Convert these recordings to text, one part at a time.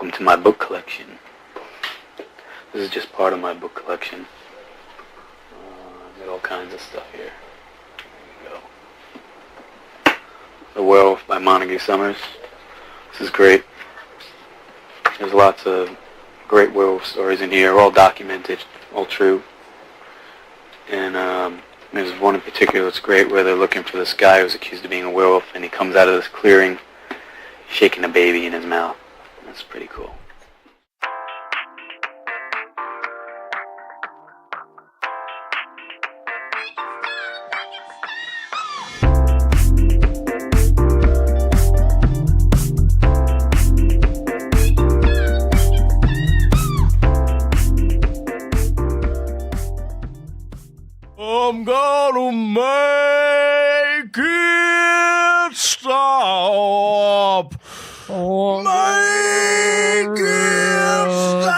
Welcome to my book collection. This is just part of my book collection. I've got all kinds of stuff here. There you go. The Werewolf by Montague Summers. This is great. There's lots of great werewolf stories in here, all documented, all true. And there's one in particular that's great where they're looking for this guy who's accused of being a werewolf, and he comes out of this clearing shaking a baby in his mouth. That's pretty cool. I'm gonna make it stop. Make it stop.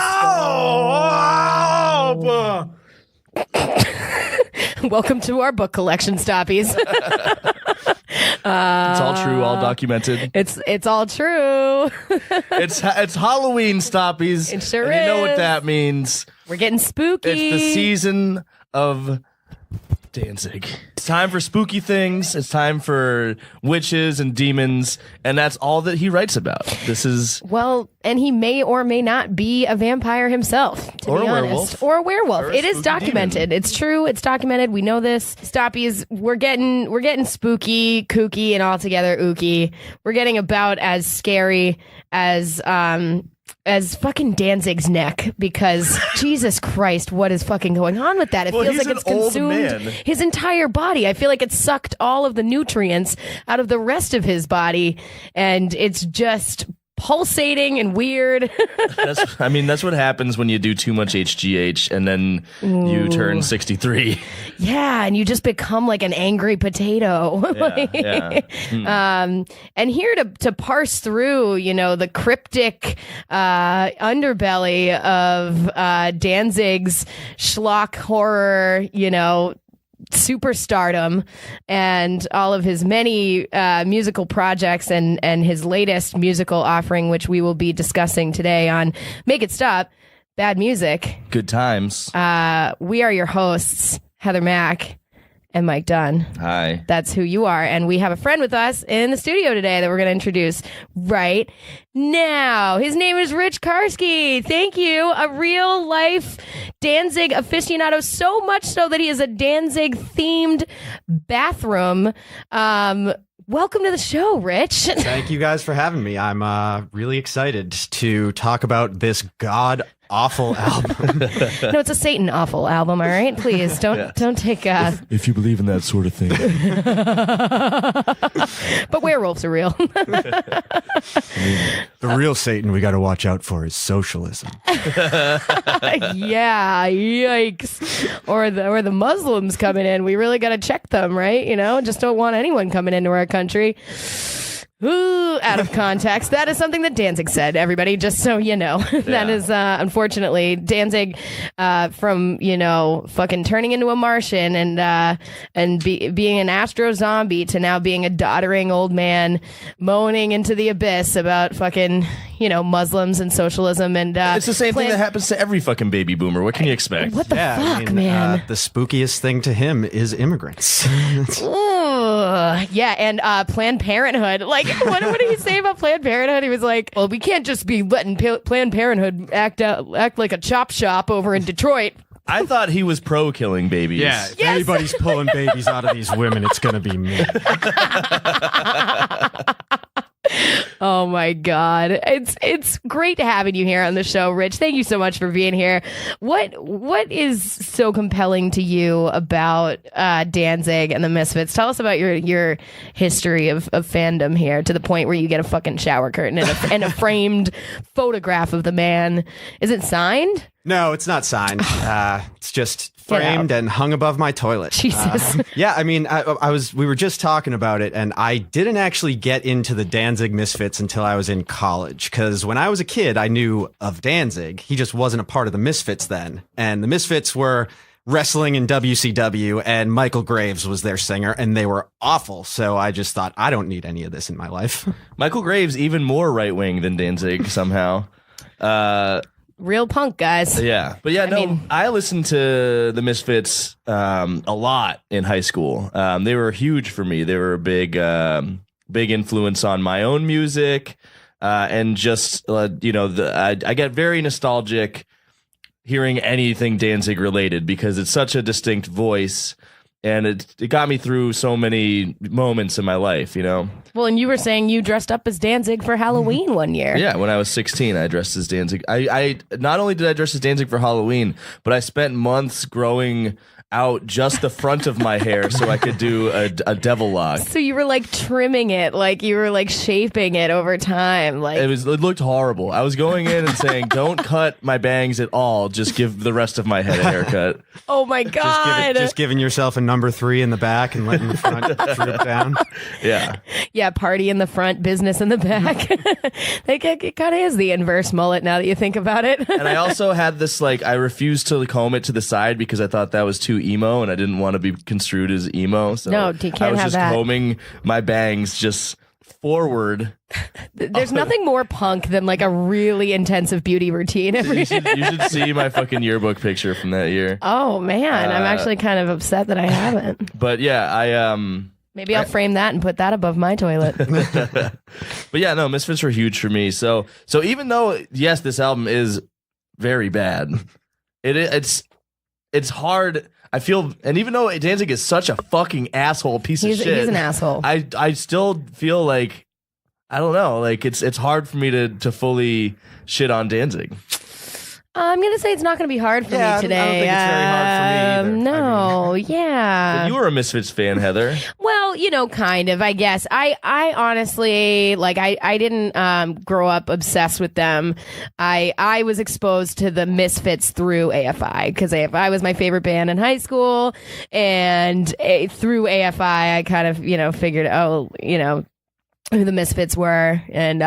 Welcome to our book collection, Stoppies. It's all true, all documented. It's all true. It's Halloween, Stoppies. It sure and is. You know what that means. We're getting spooky. It's the season of Danzig. It's time for spooky things. It's time for witches and demons, and that's all that he writes about. This is and he may or may not be a vampire himself, to or be a honest, werewolf. or a werewolf. Or a It is spooky documented. demon. It's true. It's documented. We know this. Stoppies, we're getting spooky, kooky, and altogether ooky. We're getting about as scary as fucking Danzig's neck, because Jesus Christ, what is fucking going on with that? It Well, feels he's like it's an old consumed man. his entire body. I feel like it sucked all of the nutrients out of the rest of his body, and it's just pulsating and weird. That's what happens when you do too much HGH and then you turn 63. Yeah, and you just become like an angry potato. Yeah. And here to parse through, the cryptic underbelly of Danzig's schlock horror, superstardom, and all of his many musical projects and his latest musical offering, which we will be discussing today on Make It Stop, Bad Music. Good times. We are your hosts, Heather Mack and Mike Dunn. Hi. That's who you are. And we have a friend with us in the studio today that we're going to introduce right now. His name is Rich Karski. Thank you. A real life Danzig aficionado, so much so that he is a Danzig themed bathroom. Welcome to the show, Rich. Thank you guys for having me. I'm really excited to talk about this god-awful album. No, it's a Satan awful album, all right? Please, don't take... If you believe in that sort of thing. But werewolves are real. The real Satan we got to watch out for is socialism. Yeah, yikes. Or the Muslims coming in. We really got to check them, right? Just don't want anyone coming into our country. Ooh, out of context. That is something that Danzig said, everybody, just so you know. That is, unfortunately, Danzig, from, fucking turning into a Martian and being an astro zombie to now being a doddering old man moaning into the abyss about fucking, Muslims and socialism. And it's the same thing that happens to every fucking baby boomer. What can you expect? What the fuck, man? The spookiest thing to him is immigrants. Yeah, and Planned Parenthood. Like, what did he say about Planned Parenthood? He was like, well, we can't just be letting Planned Parenthood act like a chop shop over in Detroit. I thought he was pro killing babies. Yeah, if anybody's pulling babies out of these women, it's going to be me. Oh my God. It's great having you here on the show, Rich. Thank you so much for being here. What is so compelling to you about Danzig and the Misfits? Tell us about your history of fandom here, to the point where you get a fucking shower curtain and a framed photograph of the man. Is it signed? No, it's not signed. It's just framed and hung above my toilet. Jesus. Yeah, I mean, we were just talking about it, and I didn't actually get into the Danzig Misfits until I was in college, because when I was a kid, I knew of Danzig. He just wasn't a part of the Misfits then. And the Misfits were wrestling in WCW, and Michael Graves was their singer, and they were awful. So I just thought, I don't need any of this in my life. Michael Graves even more right-wing than Danzig somehow. Real punk, guys. Yeah. But yeah, mean- I listened to the Misfits a lot in high school. They were huge for me. They were a big influence on my own music. And just, I get very nostalgic hearing anything Danzig related because it's such a distinct voice. And it got me through so many moments in my life, Well, and you were saying you dressed up as Danzig for Halloween one year. Yeah, when I was 16, I dressed as Danzig. I not only did I dress as Danzig for Halloween, but I spent months growing out just the front of my hair so I could do a devil lock. So you were like trimming it, like you were like shaping it over time. Like It looked horrible. I was going in and saying, "Don't cut my bangs at all. Just give the rest of my head a haircut." oh my God. Just giving yourself a number 3 in the back and letting the front droop down. Yeah. Yeah, party in the front, business in the back. It kind of is the inverse mullet now that you think about it. And I also had this, I refused to comb it to the side because I thought that was too emo and I didn't want to be construed as emo. So No, you can't I was have just that. combing my bangs just forward. There's nothing more punk than like a really intensive beauty routine every You should see my fucking yearbook picture from that year. Oh man, I'm actually kind of upset that I haven't. But yeah, Maybe I'll frame that and put that above my toilet. But yeah, no, Misfits were huge for me. So even though, yes, this album is very bad, it's hard. I feel, and even though Danzig is such a fucking asshole piece of shit, He's an asshole. I still feel like, I don't know, like it's hard for me to fully shit on Danzig. I'm gonna say it's not gonna be hard for Yeah, me today. I don't think it's very hard for me either. No, yeah. You were a Misfits fan, Heather. Well, kind of, I guess. I honestly, I didn't grow up obsessed with them. I was exposed to the Misfits through AFI because AFI was my favorite band in high school, and through AFI, I kind of, figured, who the Misfits were, and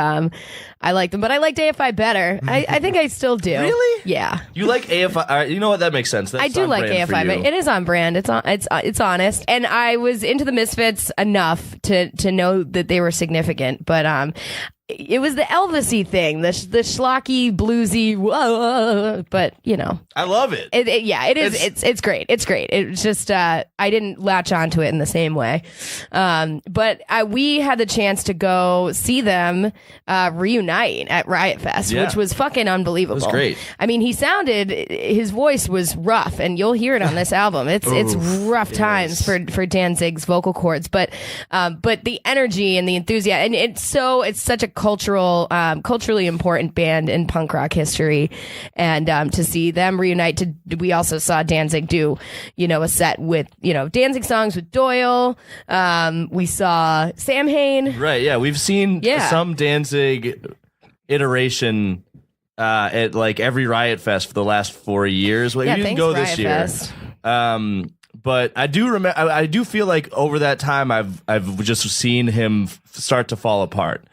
I liked them, but I liked AFI better. I think I still do. Really? Yeah. You like AFI? All right, you know what? That makes sense. That's I do on like brand for AFI, you. but it is on brand. It's honest, and I was into the Misfits enough to know that they were significant, but it was the Elvis-y thing, the schlocky, bluesy, but I love it. it is. It's great. It's great. It's just I didn't latch onto it in the same way. But we had the chance to go see them reunite at Riot Fest, Yeah. which was fucking unbelievable. It was great. I mean, his voice was rough, and you'll hear it on this album. It's rough times for Danzig's vocal cords, but the energy and the enthusiasm, and it's such a culturally important band in punk rock history, and to see them reunite. We also saw Danzig do a set with Danzig songs with Doyle. We saw Sam Hain. Right, yeah. We've seen some Danzig iteration at like every Riot Fest for the last 4 years. Well, Yeah, you didn't thanks, go this Riot year. Fest. But I do remember. I do feel like over that time, I've just seen him start to fall apart.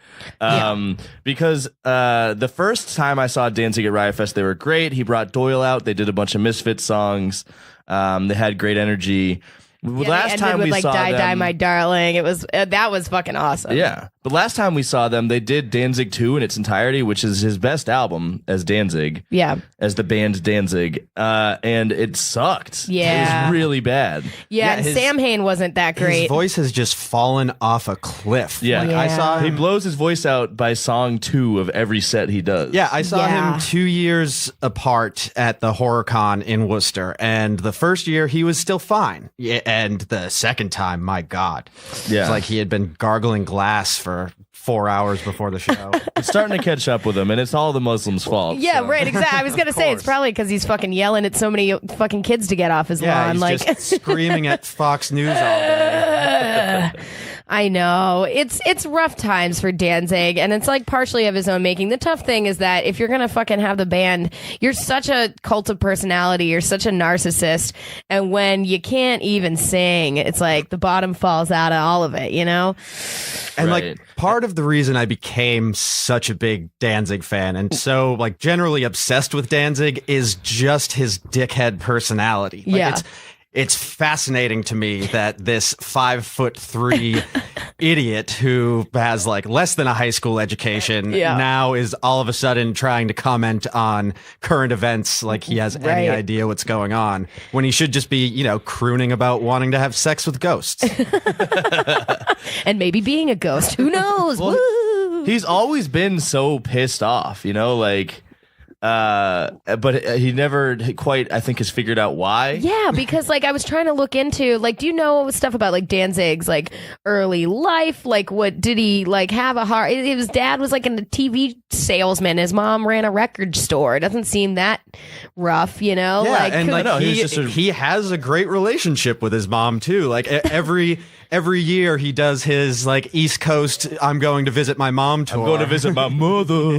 Because the first time I saw Danzig at Riot Fest, they were great. He brought Doyle out. They did a bunch of Misfits songs. They had great energy. Last time we saw Die, them, Die, My Darling. It was that was fucking awesome. yeah. But last time we saw them, they did Danzig 2 in its entirety, which is his best album as Danzig. Yeah. As the band Danzig. And it sucked. Yeah. It was really bad. Yeah, and his- Sam Hain wasn't that great. His voice has just fallen off a cliff. Yeah. Like, I saw He him. blows his voice out by song 2 of every set he does. Yeah, I saw Yeah. him 2 years apart at the HorrorCon in Worcester, and the first year he was still fine. Yeah, and the second time, my God, Yeah. it's like he had been gargling glass for 4 hours before the show. It's starting to catch up with him, and it's all the Muslims' fault. Yeah, so. right, exactly. I was going to say, it's course. probably because he's fucking yelling at so many fucking kids to get off his Yeah, lawn. he's Like, just screaming at Fox News all day. I know. It's rough times for Danzig, and it's like partially of his own making. The tough thing is that if you're going to fucking have the band, you're such a cult of personality, you're such a narcissist, and when you can't even sing, it's like the bottom falls out of all of it, And Right. like part of the reason I became such a big Danzig fan and so like generally obsessed with Danzig is just his dickhead personality. Like, Yeah. it's fascinating to me that this 5'3" idiot who has like less than a high school education now is all of a sudden trying to comment on current events like he has any idea what's going on, when he should just be, you know, crooning about wanting to have sex with ghosts. And maybe being a ghost. Who knows? Well, Woo! He's always been so pissed off, you know, like, but he never quite, I think, has figured out why. Yeah, because like I was trying to look into, like, do you know stuff about like Danzig's like early life? Like, what did he like have a heart? His dad was like a TV salesman. His mom ran a record store. It doesn't seem that rough, you know? Yeah, like, and like he he has a great relationship with his mom too. Like every year he does his like East Coast I'm going to visit my mom tour. I'm going to visit my mother.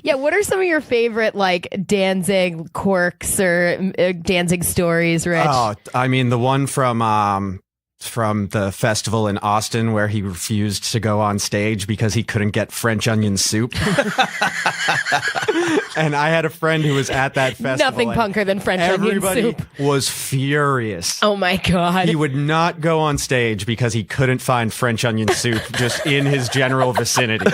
Yeah, what are some of your favorite like Danzig quirks or Danzig stories, Rich? Oh, I mean the one from the festival in Austin where he refused to go on stage because he couldn't get French onion soup. And I had a friend who was at that festival. Nothing punker than French onion soup. Everybody was furious. Oh my God. He would not go on stage because he couldn't find French onion soup just in his general vicinity.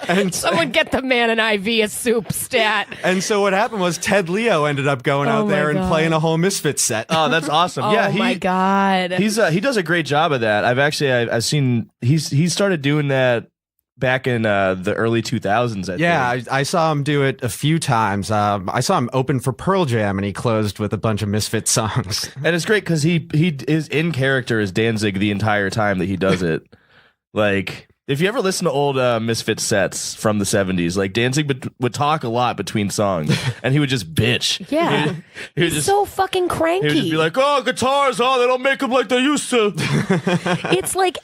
And someone get the man an IV of soup stat. And so what happened was Ted Leo ended up going out there and playing a whole Misfits set. Oh, that's awesome. Oh Yeah, my God. He does a great job of that. I've seen he started doing that back in the early 2000s. I think. I saw him do it a few times. I saw him open for Pearl Jam, and he closed with a bunch of Misfit songs. And it's great because he is in character as Danzig the entire time that he does it. Like, if you ever listen to old Misfit sets from the 70s, like Danzig would talk a lot between songs, and he would just bitch. Yeah. He would He's so fucking cranky. He would just be like, "Oh, guitars, they don't make them like they used to." It's like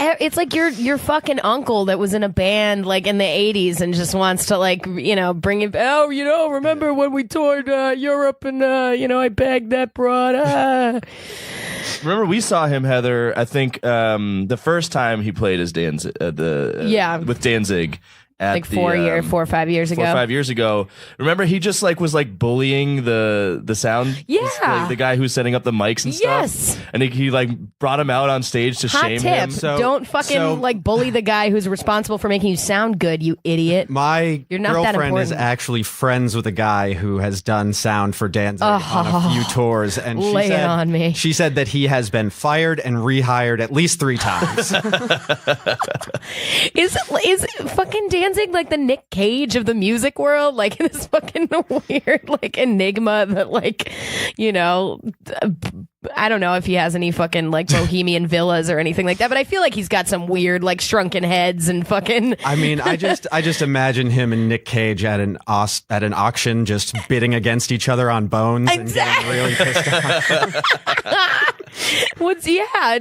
your fucking uncle that was in a band like in the 80s and just wants to like, you know, bring it. Oh, you know, remember when we toured Europe and you know, I bagged that broad. Remember, we saw him, Heather. I think the first time he played as Danzig, with Danzig. At like 4 or 5 years ago. 4 or 5 years ago. Remember, he just like was like bullying the sound. Yeah. Like, the guy who's setting up the mics and stuff. Yes. And he like brought him out on stage to Hot shame tip. him. Don't fucking like bully the guy who's responsible for making you sound good, you idiot. You're not that girlfriend is important. actually friends with a guy who has done sound for Danzig on a few tours, and Lay it on me. She said that he has been fired and rehired at least 3 times. Is fucking Danzig like the Nick Cage of the music world? Like this fucking weird like enigma that like, you know, I don't know if he has any fucking like bohemian villas or anything like that, but I feel like he's got some weird like shrunken heads and fucking. I mean, I just imagine him and Nick Cage at an auction just bidding against each other on bones and getting really pissed off.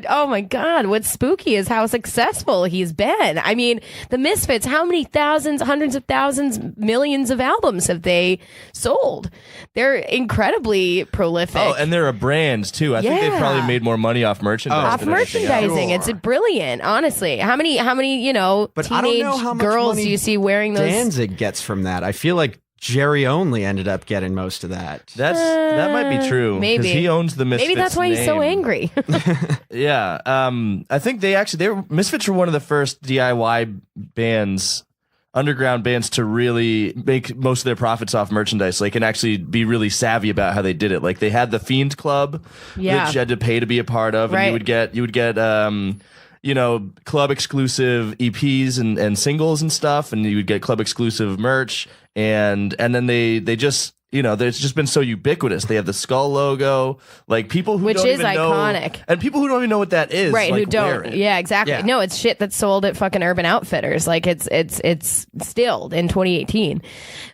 Oh my God, what's spooky is how successful he's been. I mean, the Misfits, how many thousands, hundreds of thousands, millions of albums have they sold? They're incredibly prolific. Oh, and they're a brand too. I think they've probably made more money off merchandising. Off merchandising. It's brilliant, honestly. How many, you know, But I don't teenage know how much girls money do you see wearing those? Danzig gets from that. I feel like geriatric ended up getting most of that. That might be true. Maybe he owns the Misfits. Maybe that's why he's so name. angry. Yeah. I think Misfits were one of the first DIY bands, underground bands, to really make most of their profits off merchandise, like, and actually be really savvy about how they did it. Like, they had the Fiend Club, which you had to pay to be a part of, and you would get you know, club exclusive EPs and singles and stuff, and you would get club exclusive merch, and then they just, you know, it's just been so ubiquitous. They have the skull logo, like people who Which don't is even iconic. know, and people who don't even know what that is, Right, like, who don't. wear it. Yeah, exactly. Yeah. No, it's shit that's sold at fucking Urban Outfitters. Like it's stilled in 2018.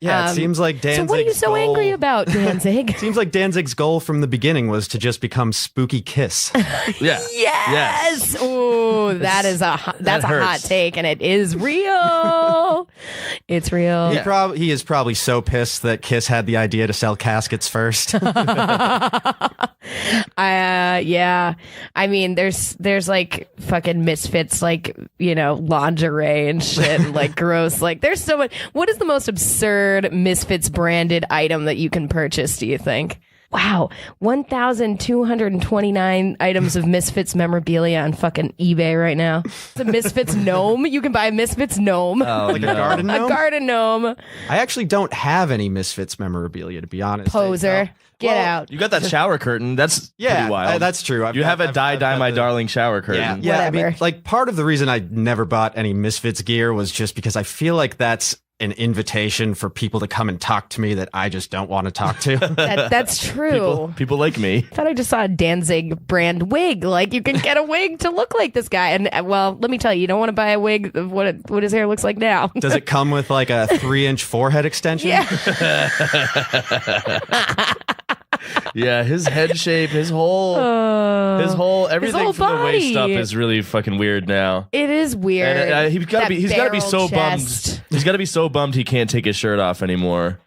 Yeah, it seems like Danzig's So what are you so goal- angry about, Danzig? Seems like Danzig's goal from the beginning was to just become Spooky Kiss. Yeah. Yes. Ooh, that's a hot take, and it is real. It's real. He is probably so pissed that Kiss had the idea to sell caskets first? Yeah. I mean, there's like fucking Misfits, like, you know, lingerie and shit, and like gross. Like, there's so much. What is the most absurd Misfits branded item that you can purchase, do you think? Wow, 1,229 items of Misfits memorabilia on fucking eBay right now. It's a Misfits gnome. You can buy a Misfits gnome. Oh, Like a garden gnome? A garden gnome. I actually don't have any Misfits memorabilia, to be honest. Poser. Get Well, out. You got that shower curtain. That's Yeah, pretty wild. that's true. You have a Die My the- Darling shower curtain. Yeah, I mean, Whatever. like part of the reason I never bought any Misfits gear was just because I feel like that's an invitation for people to come and talk to me that I just don't want to talk to. That's true. People like me. I thought I just saw a Danzig brand wig. Like, you can get a wig to look like this guy. And, well, let me tell you, you don't want to buy a wig of what his hair looks like now. Does it come with like a 3-inch forehead extension? Yeah. Yeah, his head shape, his whole everything whole from the waist up body. is really fucking weird now. It is weird. And he's got to be That so barrel chest. bummed. He's got to be so bummed he can't take his shirt off anymore.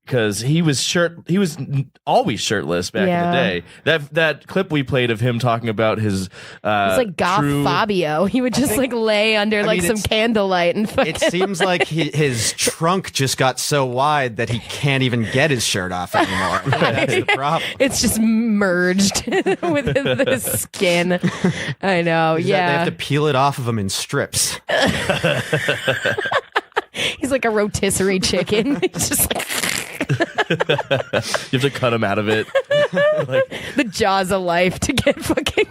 Because he was always shirtless back in Yeah. the day. That clip we played of him talking about his It's like Goth true, Fabio. He would just like lay under like mean, some candlelight and fucking. It seems like his trunk just got so wide that he can't even get his shirt off anymore. That's the problem. It's just merged with his skin. I know. They Yeah. have to peel it off of him in strips. He's like a rotisserie chicken. He's just like you have to cut him out of it. the jaws of life to get fucking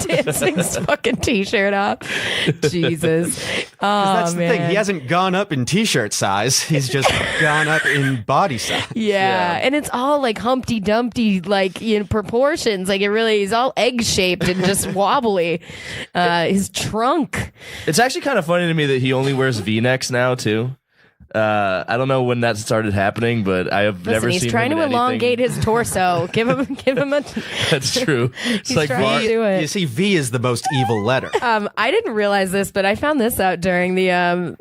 Danzig's fucking t-shirt off. Jesus. Oh, That's the thing. man. He hasn't gone up in t-shirt size. He's just gone up in body size. Yeah, and it's all like Humpty Dumpty, like in proportions. Like he's all egg shaped and just wobbly. His trunk. It's actually kind of funny to me that he only wears V-necks now too. I don't know when that started happening, but I have never He's seen trying him to in elongate anything. his torso. Give him a. That's true. It's He's like trying to do You it. see, V is the most evil letter. I didn't realize this, but I found this out during the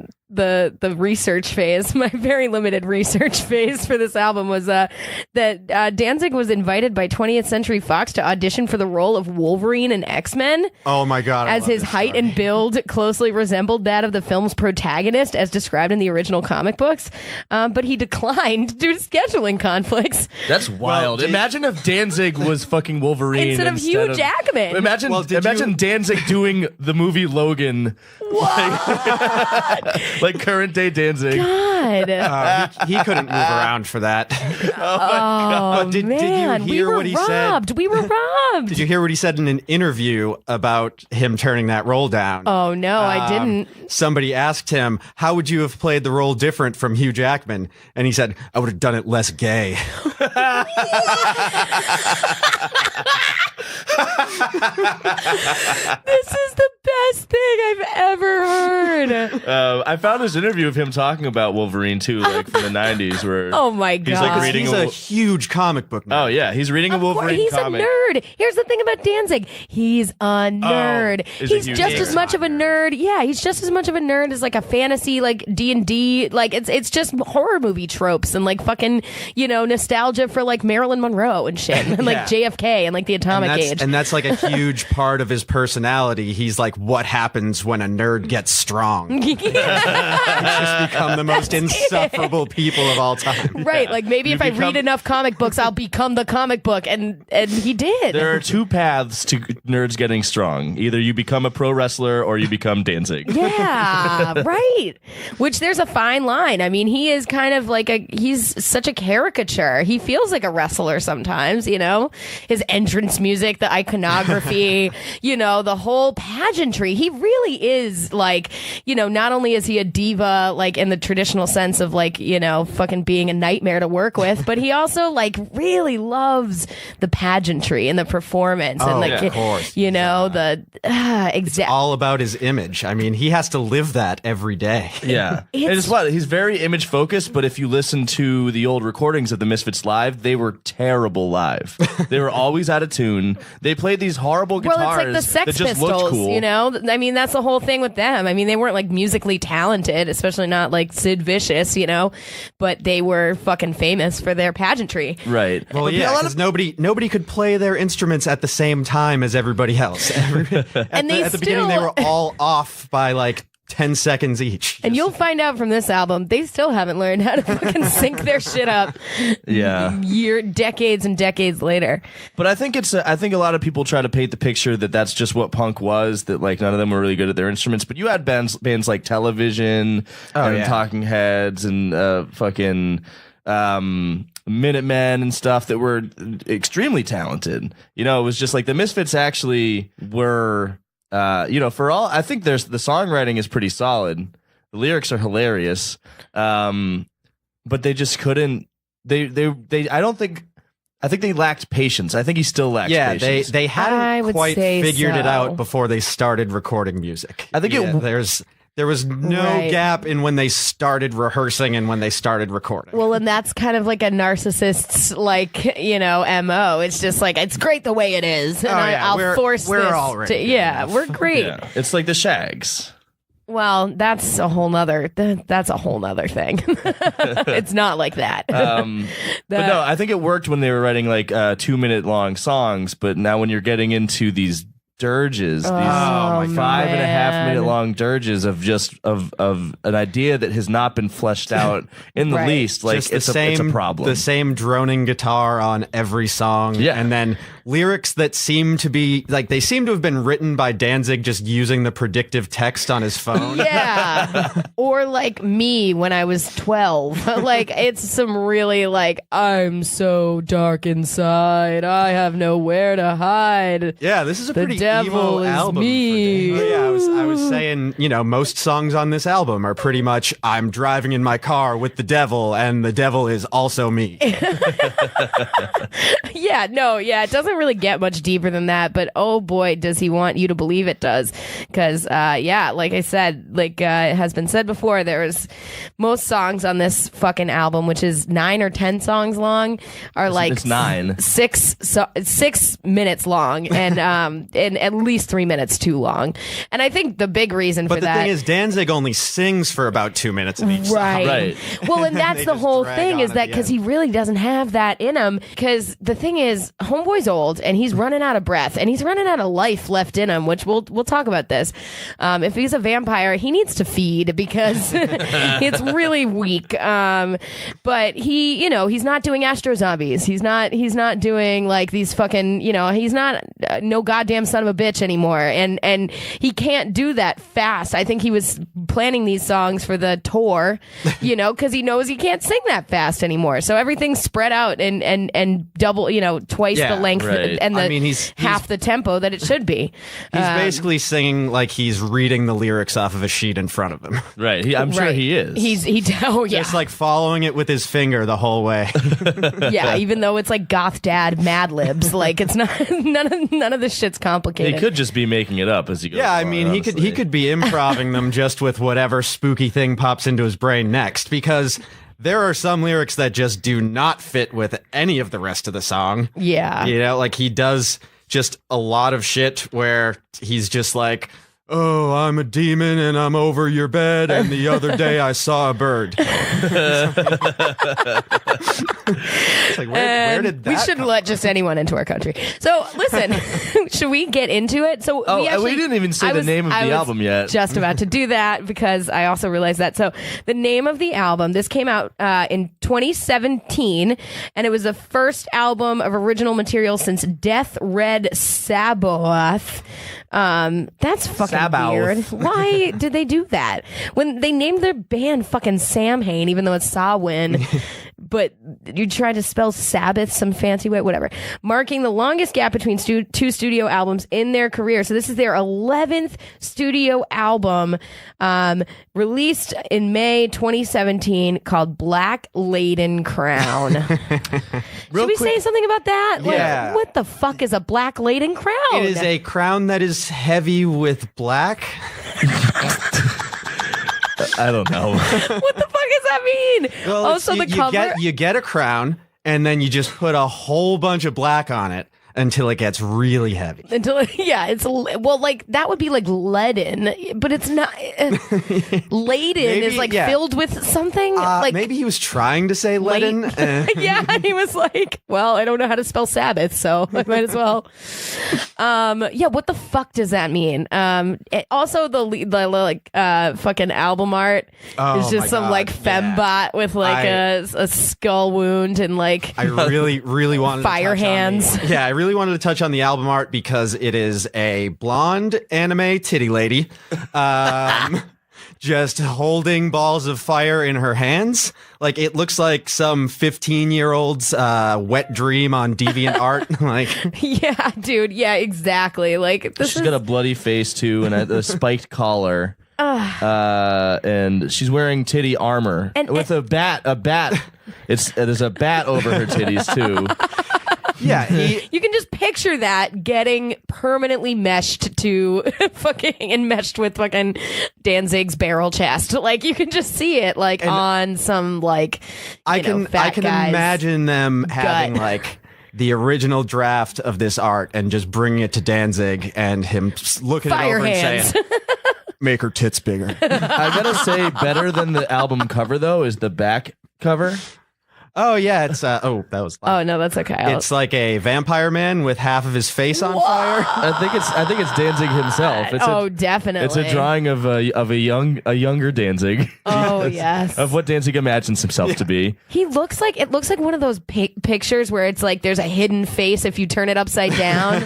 research phase. My very limited research phase for this album was that Danzig was invited by 20th Century Fox to audition for the role of Wolverine in X-Men. Oh my God. I As love his this height story. and build closely resembled that of the film's protagonist as described in the original comic books. But he declined due to scheduling conflicts. That's wild. did- Imagine if Danzig was fucking Wolverine Instead of Hugh Jackman. Imagine, Well, did imagine you- Danzig doing the movie Logan. Like current day Danzig. God. He couldn't move around for that. Oh, But did you man. hear we were what he said? robbed. We were robbed. Did you hear what he said in an interview about him turning that role down? Oh, no, I didn't. Somebody asked him, how would you have played the role different from Hugh Jackman? And he said, I would have done it less gay. This is the best thing I've ever heard. I found this interview of him talking about Wolverine too, like from the 90s, where Oh, my he's like God. reading He's a huge comic book nerd. Oh yeah, he's reading a Wolverine He's comic. a nerd. Here's the thing about Danzig. He's a nerd. is a He's huge just nerd. as much of a nerd. Yeah, he's just as much of a nerd as like a fantasy, like D&D. Like it's just horror movie tropes and like fucking, nostalgia for like Marilyn Monroe and shit. And like Yeah. JFK and like the atomic age. And that's like a huge part of his personality. He's like, what happens when a nerd gets strong? He's just become the most insufferable people of all time. Right, like maybe You if I become- read enough comic books, I'll become the comic book, and he did. There are two paths to nerds getting strong. Either you become a pro wrestler or you become Danzig. Yeah, right. Which there's a fine line. I mean, he is kind of like he's such a caricature. He feels like a wrestler sometimes, His entrance music, the iconography, the whole pageantry. He really is like, not only is he a diva, like in the traditional sense of like, fucking being a nightmare to work with, but he also like really loves the pageantry and the performance and like, of course. exact. All about his image. I mean, he has to live that every day. Yeah. And it's what he's very image focused, but if you listen to the old recordings of the Misfits live, they were terrible live. They were always out of tune. They played these horrible guitars Well, it's like the Sex that just Pistols, looked cool. I mean, that's the whole thing with them. I mean, they weren't like musically talented, especially not like Sid Vicious, you know, but they were fucking famous for their pageantry. Right. Well, yeah, because nobody could play their instruments at the same time as everybody else. At the beginning, they were all off by like 10 seconds each. And you'll find out from this album, they still haven't learned how to fucking sync their shit up. Yeah. Decades and decades later. But I think I think a lot of people try to paint the picture that that's just what punk was, that like none of them were really good at their instruments. But you had bands like Television and Talking Heads and fucking Minutemen and stuff that were extremely talented. You know, it was just like the Misfits actually were... you know, for all, I think the songwriting is pretty solid. The lyrics are hilarious. But they just couldn't, I think they lacked patience. I think he still lacks patience. They hadn't quite figured it out before they started recording music. I think there was no gap in when they started rehearsing and when they started recording. Well, and that's kind of like a narcissist's, like, you know, MO. It's just like, it's great the way it is. And I'll force we're this. Already We're great. Yeah. It's like the Shags. Well, that's a whole nother thing. It's not like that. But no, I think it worked when they were writing like 2-minute long songs. But now when you're getting into these dirges, these 5.5 minute long dirges of just of an idea that has not been fleshed out in the least, like it's a problem. The same droning guitar on every song, and then lyrics that seem to be like they seem to have been written by Danzig just using the predictive text on his phone. Or like me when I was 12. Like it's some really like, I'm so dark inside, I have nowhere to hide. Yeah, this is a pretty devil emo is album. Me. For I was saying, you know, most songs on this album are pretty much I'm driving in my car with the devil, and the devil is also me. It doesn't really get much deeper than that, but oh boy, does he want you to believe it does. Because like I said, like it has been said before, there's most songs on this fucking album, which is 9 or 10 songs long, are like it's 9, 6 minutes long, and at least 3 minutes too long. And I think the big reason for that. But the thing is, Danzig only sings for about 2 minutes of each song. Right. Well, and that's the whole thing, is that because he really doesn't have that in him. Because the thing is, Homeboy's old and he's running out of breath and he's running out of life left in him, which we'll talk about this. If he's a vampire, he needs to feed because it's really weak. But he's not doing Astro Zombies. He's not doing like these fucking, he's not no goddamn son of a bitch anymore. And he can't do that fast. I think he was planning these songs for the tour, because he knows he can't sing that fast anymore. So everything's spread out and double, twice the length and he's half the tempo that it should be. He's basically singing like he's reading the lyrics off of a sheet in front of him. Right. I'm sure he is. Just like following it with his finger the whole way. Even though it's like goth dad Mad Libs, like it's not none of this shit's complicated. He could just be making it up as he goes. Yeah, along, he could be improvising them just with whatever spooky thing pops into his brain next, because there are some lyrics that just do not fit with any of the rest of the song. Yeah. Like he does just a lot of shit where he's just like, oh, I'm a demon and I'm over your bed, and the other day I saw a bird. It's like, where did that we shouldn't let just anyone into our country. So listen, should we get into it? So we didn't even say the name of the album yet. Just about to do that because I also realized that. So the name of the album, this came out in 2017, and it was the first album of original material since Death Red Sabbath. That's fucking weird. Why did they do that? When they named their band fucking Samhain, even though it's Samhain, but you tried to spell Sabbath some fancy way, whatever. Marking the longest gap between two studio albums in their career. So this is their 11th studio album, released in May 2017, called Black Laden Crown. Should we say something about that? Yeah. Like, what the fuck is a Black Laden Crown? It is a crown that is heavy with black. I don't know. What the fuck does that mean? Well, the cover. You get a crown, and then you just put a whole bunch of black on it. until it gets really heavy. Well, like that would be like leaden, but it's not. Laden is like filled with something. Like maybe he was trying to say leaden. Yeah, he was like, well, I don't know how to spell Sabbath, so I might as well. Yeah, what the fuck does that mean? Also, the fucking album art is just some like fembot with like a skull wound and like I really wanted fire to touch hands. I really wanted to touch on the album art because it is a blonde anime titty lady. Just holding balls of fire in her hands. Like, it looks like some 15-year-old's wet dream on DeviantArt. Like, yeah, dude. Yeah, exactly. Like, she's got a bloody face, too, and a spiked collar. And she's wearing titty armor with a bat. There's a bat over her titties, too. Yeah, you can just picture that getting permanently meshed to fucking enmeshed with fucking Danzig's barrel chest. Like you can just see it like on some like I can imagine them having gut. like the original draft of this art and just bringing it to Danzig and him looking Fire it over hands. and saying, "Make her tits bigger." I gotta say, better than the album cover though is the back cover. Oh yeah, it's that was loud. Oh no, that's okay. It's like a vampire man with half of his face on fire. I think it's Danzig himself. Definitely. It's a drawing of a younger Danzig. Oh yes. Of what Danzig imagines himself to be. He looks like one of those pictures where it's like there's a hidden face if you turn it upside down.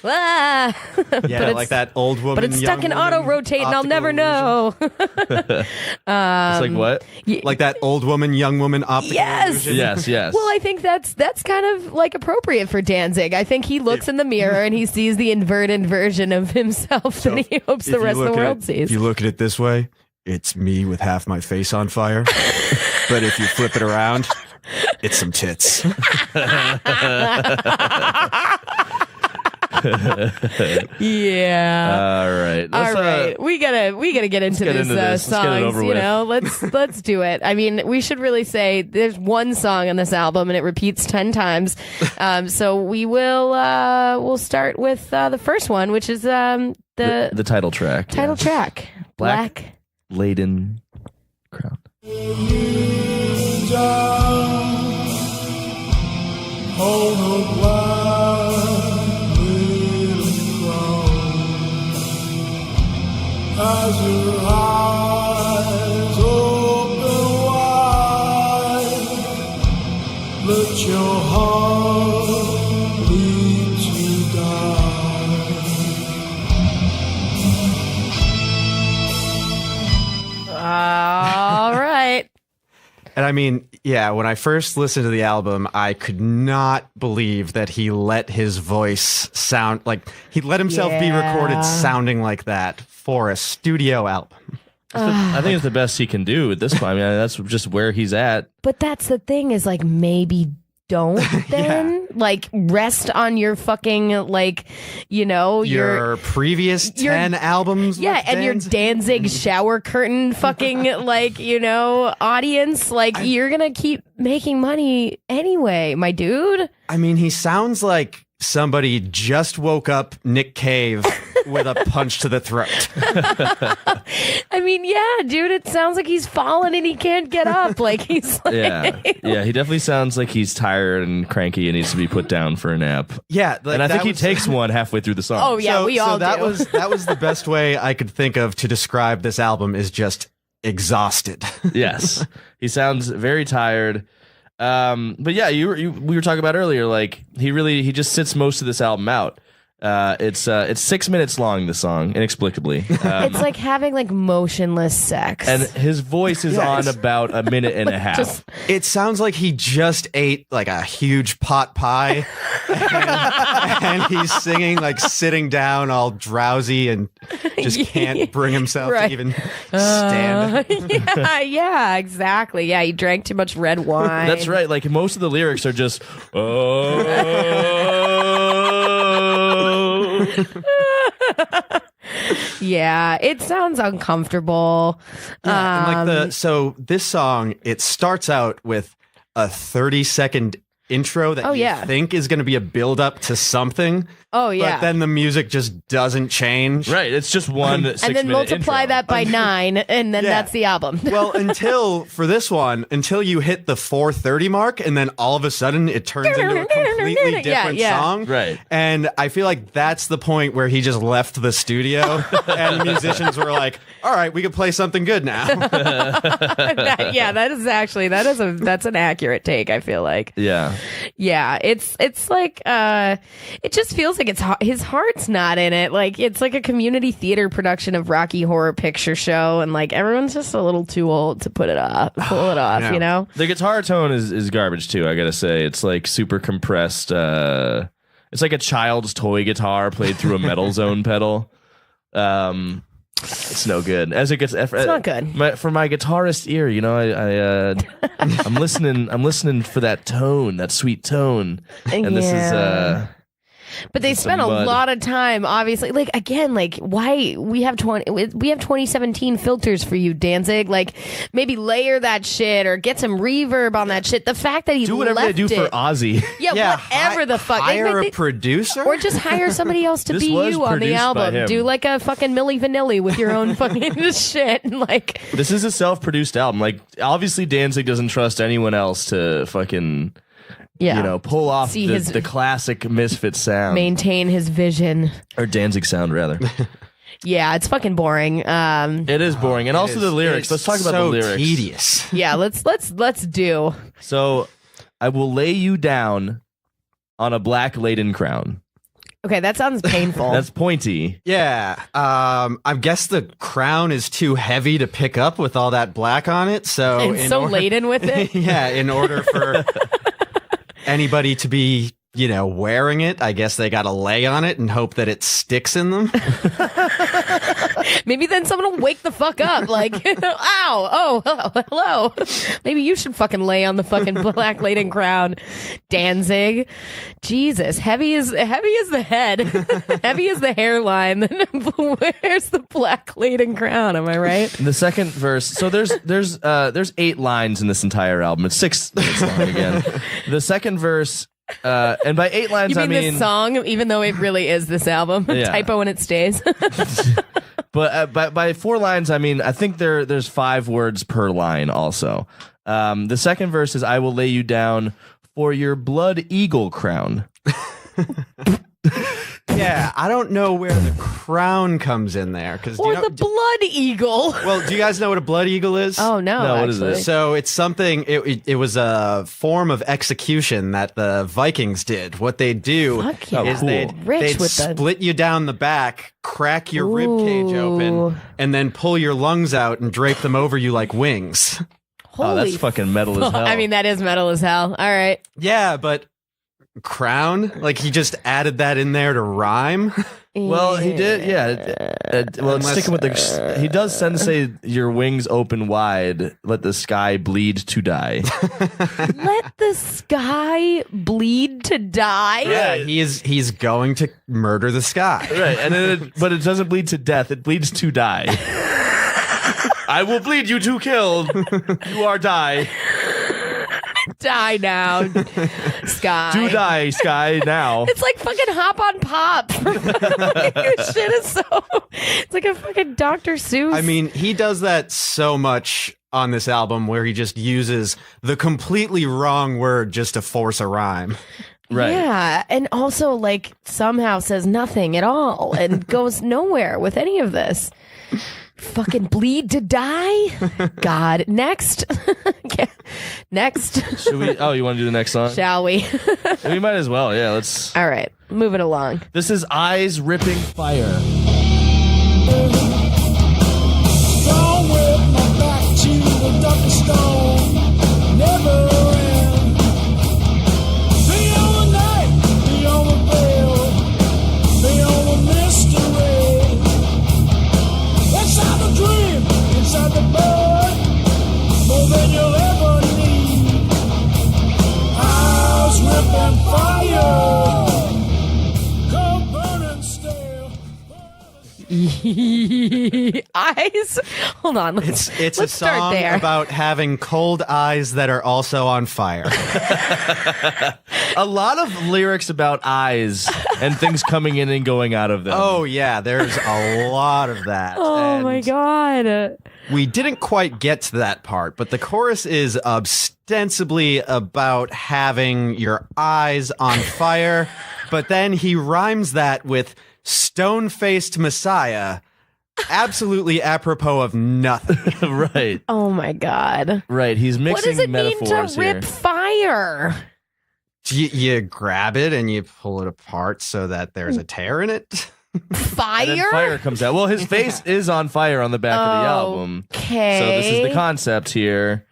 Yeah, like that old woman. But it's stuck in auto rotate, and I'll never know. It's like what? Like that old woman, young woman. Yes. Yes. Well, I think that's kind of like appropriate for Danzig. I think he looks in the mirror and he sees the inverted version of himself that he hopes the rest of the world sees. If you look at it this way, it's me with half my face on fire. But if you flip it around, it's some tits. Yeah. All right. All right. We gotta get into this songs. Let's do it. I mean, we should really say there's one song on this album and it repeats 10 times. So we'll start with the first one, which is the title track. Title track. Black Laden Crown. As your eyes open wide, let your heart lead to die. All right. And I mean, yeah, when I first listened to the album, I could not believe that he let his voice sound like he let himself be recorded sounding like that for a studio album. I think it's the best he can do at this point. I mean, that's just where he's at. But that's the thing is like maybe don't then like rest on your fucking like your previous 10 albums with and your Danzig shower curtain fucking like audience like you're gonna keep making money anyway, my dude. I mean, he sounds like somebody just woke up Nick Cave with a punch to the throat. I mean, yeah, dude, it sounds like he's fallen and he can't get up. Like he's like, yeah, he definitely sounds like he's tired and cranky and needs to be put down for a nap. Yeah, and I think he takes one halfway through the song. Oh yeah, we all that do. that was the best way I could think of to describe this album is just exhausted. Yes, he sounds very tired. But yeah, we were talking about earlier. Like he just sits most of this album out. It's 6 minutes long, the song, inexplicably. It's like having like motionless sex. And his voice is on about a minute and a half. It sounds like he just ate like a huge pot pie and he's singing like sitting down all drowsy and just can't bring himself to even stand. Yeah, exactly. Yeah, he drank too much red wine. That's right. Like most of the lyrics are just, Yeah, it sounds uncomfortable. Yeah, and so this song, it starts out with a 30-second intro that you think is going to be a build up to something. Oh, yeah. But then the music just doesn't change. Right. It's just one 6 and then multiply intro. that by 9, and then that's the album. Well, until you hit the 4:30 mark, and then all of a sudden it turns into a completely different song. Right. And I feel like that's the point where he just left the studio, and the musicians were like, "All right, we can play something good now." That's an accurate take. I feel like. Yeah. Yeah. It's like it just feels like his heart's not in it. Like it's like a community theater production of Rocky Horror Picture Show, and like everyone's just a little too old to pull it off. You know. The guitar tone is garbage too. I gotta say, it's like super compressed. It's like a child's toy guitar played through a metal zone pedal. It's no good. As it gets, it's not good. For my guitarist ear, you know, I'm listening for that tone, that sweet tone, and this is. But they spent a lot of time, obviously. Like again, like why we have 2017 filters for you, Danzig. Like maybe layer that shit or get some reverb on that shit. The fact that he do whatever left they do for Ozzy. Yeah, whatever the fuck. Hire a producer, or just hire somebody else to be you on the album. Do like a fucking Milli Vanilli with your own fucking shit. Like this is a self-produced album. Like obviously Danzig doesn't trust anyone else to fucking. Yeah. You know, pull off the classic Misfits sound. Maintain his vision. Or Danzig sound, rather. Yeah, it's fucking boring. It is boring. And also the lyrics. Let's talk about the lyrics. Tedious. Yeah, let's do. So, I will lay you down on a Black Laden Crown. Okay, that sounds painful. That's pointy. Yeah. I guess the crown is too heavy to pick up with all that black on it. So and so laden with it. Yeah, in order for anybody to be, you know, wearing it, I guess they got to lay on it and hope that it sticks in them. Maybe then someone will wake the fuck up. Like, ow, oh, hello. Maybe you should fucking lay on the fucking Black Laden Crown, Danzig. Jesus, heavy is the head, heavy is the hairline. Then where's the Black Laden Crown? Am I right? The second verse. So there's 8 lines in this entire album. It's 6 minutes long again. The second verse. And by 8 lines, you mean I mean this song, even though it really is this album. Yeah. Typo and it stays. But by 4 lines, I mean I think there's 5 words per line. Also, the second verse is "I will lay you down for your blood eagle crown." Yeah, I don't know where the crown comes in there or the blood eagle. Well, do you guys know what a blood eagle is? Oh no, what is it? So it's something. It was a form of execution that the Vikings did. What they do is they'd split you down the back, crack your rib cage open, and then pull your lungs out and drape them over you like wings. Oh, that's fucking metal as hell. I mean, that is metal as hell. All right. Yeah, but crown, like he just added that in there to rhyme. Well, he did, yeah. Well, sticking with he does say your wings open wide, let the sky bleed to die. Let the sky bleed to die? Yeah, he's going to murder the sky. Right, and but it doesn't bleed to death, it bleeds to die. I will bleed you to kill. You are die. Die now, Sky. Do die, Sky, now. It's like fucking Hop on Pop. This shit is so... It's like a fucking Dr. Seuss. I mean, he does that so much on this album where he just uses the completely wrong word just to force a rhyme. Right. Yeah, and also like somehow says nothing at all and goes nowhere with any of this. Fucking bleed to die? God. Next. Next. Should we? Oh, you want to do the next song? Shall we? We might as well. Yeah, let's. All right. Moving along. This is Eyes Ripping Fire. Don't whip my back to the dark stone. Never end. Beyond the night, beyond the veil, beyond the mystery. Inside the dream, inside the bird, more than you'll ever need. Eyes ripping fire, come burning stale. Eyes. Hold on. It's a let's start song there. about having cold eyes that are also on fire. A lot of lyrics about eyes and things coming in and going out of them. Oh yeah, there's a lot of that. Oh And my god. we didn't quite get to that part, but the chorus is ostensibly about having your eyes on fire, but then he rhymes that with stone-faced Messiah, absolutely apropos of nothing. Right. Oh my god. Right. He's What mixing does it mean metaphors to rip here. fire? You grab it and you pull it apart so that there's a tear in it. And then Fire? fire comes out. Well, his face is on fire on the back of the album. Okay. So this is the concept here.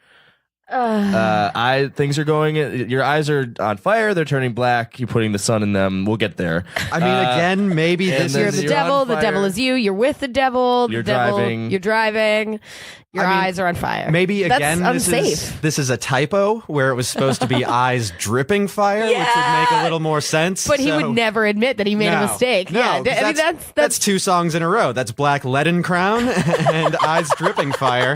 Things are going. Your eyes are on fire. They're turning black. You're putting the sun in them. We'll get there. I mean, again, maybe and this then You're is the you're devil. on The devil fire. is you. You're with the devil. You're the devil, driving. You're driving. Your I mean, eyes are on fire. maybe again That's this unsafe. this is a typo where it was supposed to be eyes dripping fire, which would make a little more sense. But he so- would never admit that he made a No. mistake. No, Yeah, 'cause I mean that's 2 songs in a row. That's Black Laden Crown and Eyes Dripping Fire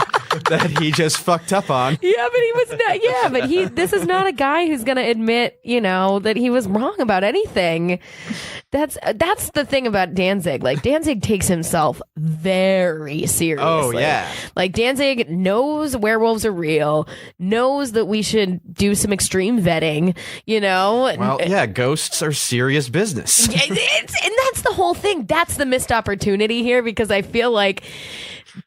that he just fucked up on. Yeah, but he was not. Yeah, but he. This is not a guy who's going to admit, that he was wrong about anything. That's the thing about Danzig. Like Danzig takes himself very seriously. Oh, yeah. Like Danzig knows werewolves are real. Knows that we should do some extreme vetting. Well, yeah, ghosts are serious business. And that's the whole thing. That's the missed opportunity here because I feel like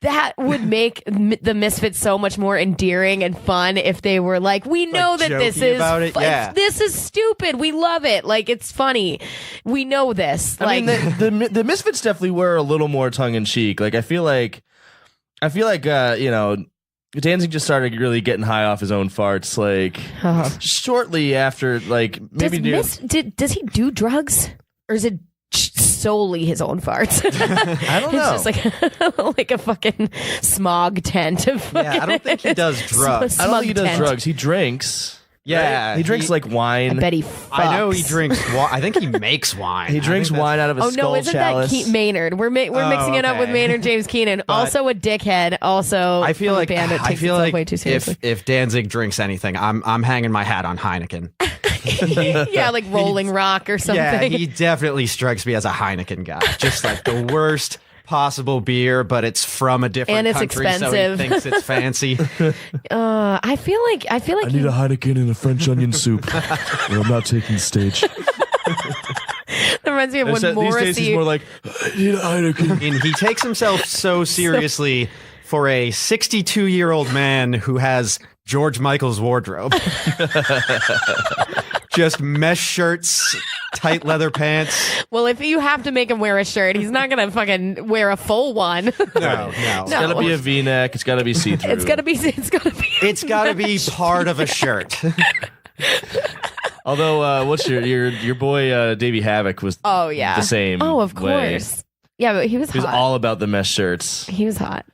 that would make the Misfits so much more endearing and fun if they were like, we know that this jokey is about it, yeah. this is stupid. We love it. Like it's funny. We know this. I mean, the Misfits definitely were a little more tongue in cheek. Like I feel like Danzig just started really getting high off his own farts. Like shortly after, like maybe does he do drugs or is it solely his own farts? I don't know. It's just like a fucking smog tent. Yeah, I don't think he does drugs. I don't think he does tent. drugs. He drinks. Yeah, right? He drinks like I wine. bet he I know fucks. he drinks wine. I think he makes wine. He drinks wine out of a Oh skull no! Isn't chalice. that Maynard? We're mixing it up with okay. Maynard James Keenan, also a dickhead. Also, I feel from a like band that I takes feel itself like way too seriously. if Danzig drinks anything, I'm hanging my hat on Heineken. Yeah, like Rolling Rock or something. Yeah, he definitely strikes me as a Heineken guy. Just like the worst possible beer, but it's from a different And it's country, expensive. so he thinks it's fancy. I feel like I need a Heineken and a French onion soup. Or I'm not taking the stage. that reminds me of when These days Morrissey. he's more like, I need a Heineken. And he takes himself so seriously for a 62-year-old man who has George Michael's wardrobe. Just mesh shirts, tight leather pants. Well, if you have to make him wear a shirt, he's not gonna fucking wear a full one. No. It's gotta be a V-neck. It's gotta be see-through. It's gotta be. It's got to be part of a shirt. Although, what's your boy Davey Havoc was Oh yeah. the same. Oh, of way. course. Yeah, but he was He was hot. all about the mesh shirts. He was hot.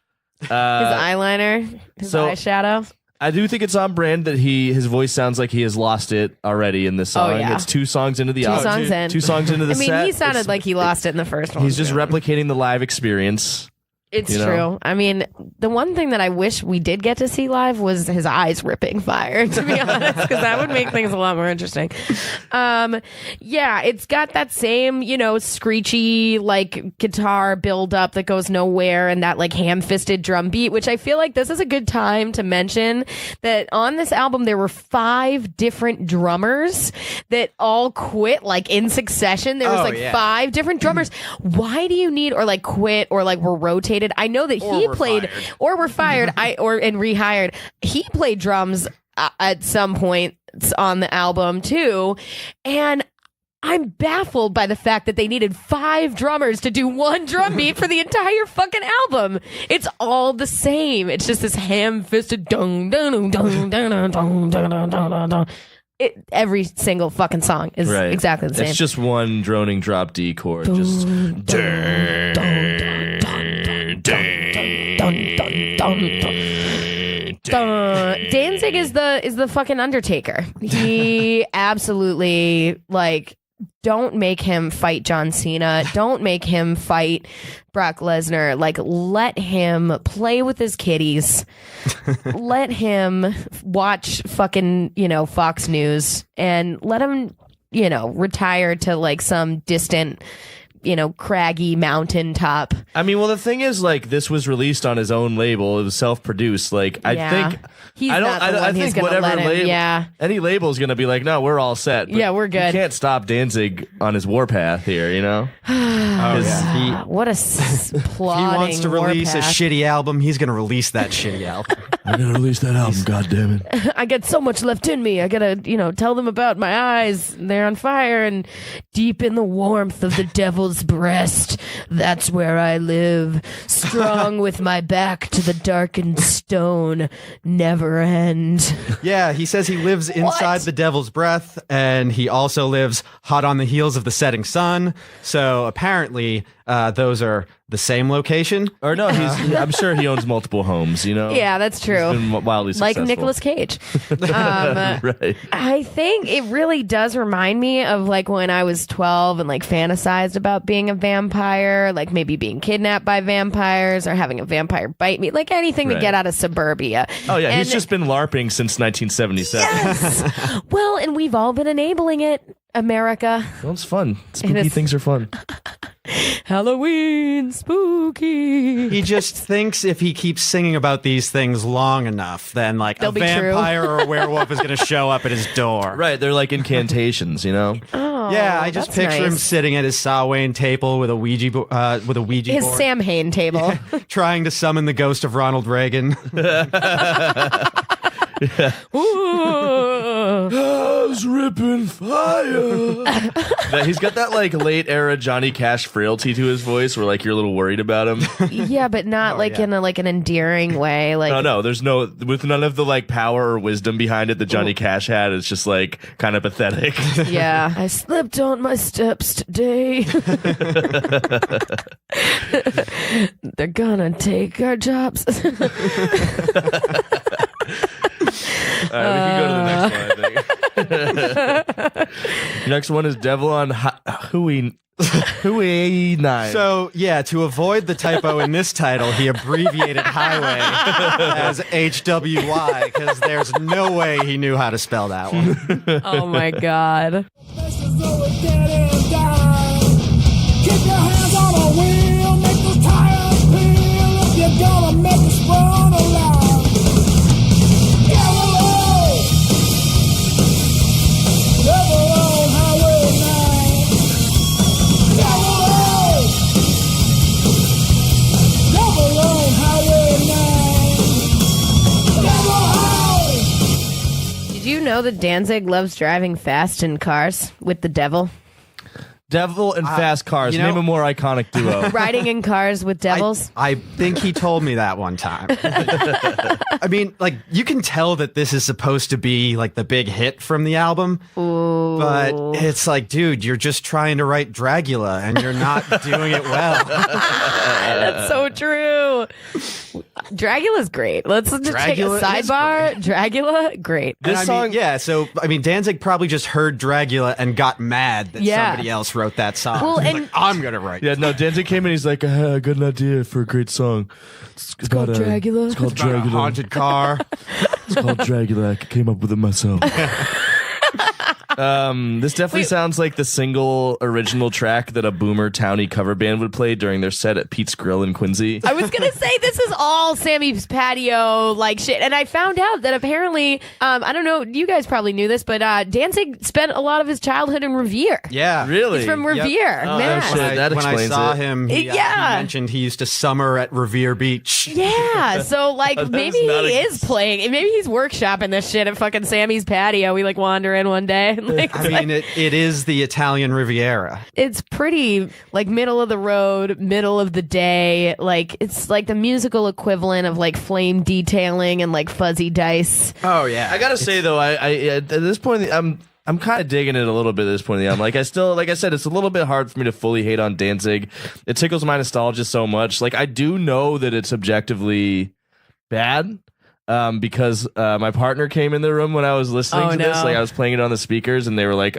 His Uh, eyeliner, his so- eyeshadow. I do think it's on brand that his voice sounds like he has lost it already in this song. Oh, yeah. It's 2 songs into the Two album. songs in. 2 songs into the I mean, set. he sounded It's- like he lost it in the first one. He's just too. replicating the live experience. It's you know? true. I mean, the one thing that I wish we did get to see live was his eyes ripping fire, to be honest, because that would make things a lot more interesting. Yeah, it's got that same, screechy, like, guitar build-up that goes nowhere and that, like, ham-fisted drum beat, which I feel like this is a good time to mention that on this album there were 5 different drummers that all quit, like, in succession. There was, 5 different drummers. Why do you need, or, like, quit, or, like, were rotated? I know that he played, or were fired, and rehired. He played drums at some point on the album too, and I'm baffled by the fact that they needed 5 drummers to do one drum beat for the entire fucking album. It's all the same. It's just this ham-fisted dun dun dun dun dun dun dun dun dun. Every single fucking song is Right. exactly the same. It's just one droning drop D chord. Just Danzig is the fucking Undertaker. He absolutely like don't make him fight John Cena. Don't make him fight Brock Lesnar. Like, let him play with his kitties. Let him watch fucking, Fox News, and let him, retire to like some distant, craggy mountaintop. I mean, well, the thing is, like, this was released on his own label. It was self-produced. Like, I think he's not the one who's going to let him. Label, any label is going to be like, no, we're all set. But we're good. You can't stop Danzig on his warpath here, What a plotting. He wants to release a warpath. shitty album. He's going to release that shitty album. I'm going to release that album, goddammit. I got so much left in me. I gotta, tell them about my eyes. They're on fire, and deep in the warmth of the devil's breast, that's where I live. Strong with my back to the darkened stone, never end. Yeah, he says he lives inside the devil's breath, and he also lives hot on the heels of the setting sun. So apparently, those are the same location. Or no, I'm sure he owns multiple homes, Yeah, that's true. He's been wildly successful. Like Nicolas Cage. Right. I think it really does remind me of like when I was 12 and like fantasized about being a vampire, like maybe being kidnapped by vampires or having a vampire bite me, like anything to Right. get out of suburbia. Oh, yeah, And- he's just been LARPing since 1977. Yes. Well, and we've all been enabling it, America. Well, it's fun. Spooky is- things are fun. Halloween, spooky. He just thinks if he keeps singing about these things long enough, then like They'll a be true. vampire or a werewolf is going to show up at his door. Right, they're like incantations, Oh, Yeah, I just that's picture him nice. sitting at his Samhain table with a Ouija His board, Sam Hain table. trying to summon the ghost of Ronald Reagan. Ooh. How's ripping fire? He's got that like late era Johnny Cash frailty to his voice, where like you're a little worried about him. Yeah, but not in an endearing way. Like No, there's with none of the like power or wisdom behind it that Johnny Cash had. It's just like kind of pathetic. yeah, I slipped on my steps today. They're gonna take our jobs. All right, we can go to the next one, I think. Next one is Devil on Hui 9. So, yeah, to avoid the typo in this title, he abbreviated highway as HWY because there's no way he knew how to spell that one. Oh my god. This is always dead and die. Keep your hands on the wheel, make those tires peel if you're gonna make us run alive. Devil on Highway 9. Devil on Highway 9. Devil. Did you know that Danzig loves driving fast in cars with the devil? Devil and fast cars. you know- Name a more iconic duo. Riding in cars with devils? I think he told me that one time. I mean, like, you can tell that this is supposed to be like the big hit from the album, but it's like, dude, you're just trying to write Dragula and you're not doing it well. That's so true. Dragula's great. Let's just take a Dragula is sidebar. Dragula, great. And This I mean, song, yeah, so I mean, Danzig probably just heard Dragula and got mad that Yeah. somebody else wrote that song. Well, He's and- like, I'm gonna write. Yeah, no, Danzig came in. He's like, I got an idea for a great song. It's called Dragula. It's called About a Dragula. haunted car. It's called Dragula. I came up with it myself. This definitely sounds like the single original track that a boomer townie cover band would play during their set at Pete's Grill in Quincy. I was gonna say this is all Sammy's patio like shit, and I found out that apparently, I don't know, you guys probably knew this, but Danzig spent a lot of his childhood in Revere. Yeah, Really? He's from Revere, Oh, Mass. shit. That when I explains saw it. him, he Yeah. mentioned he used to summer at Revere Beach. Yeah, so like That maybe is not he a- is playing, maybe he's workshopping this shit at fucking Sammy's patio. We like wander in one day, and, like, I mean, it is the Italian Riviera. it's pretty like middle of the road, middle of the day. Like it's like the musical equivalent of like flame detailing and like fuzzy dice. Oh yeah, I gotta say though, I at this point, I'm kind of digging it a little bit at this point in the album. Like I said, it's a little bit hard for me to fully hate on Danzig. It tickles my nostalgia so much. Like I do know that it's objectively bad. Because my partner came in the room when I was listening Oh, to this. no. Like I was playing it on the speakers, and they were like,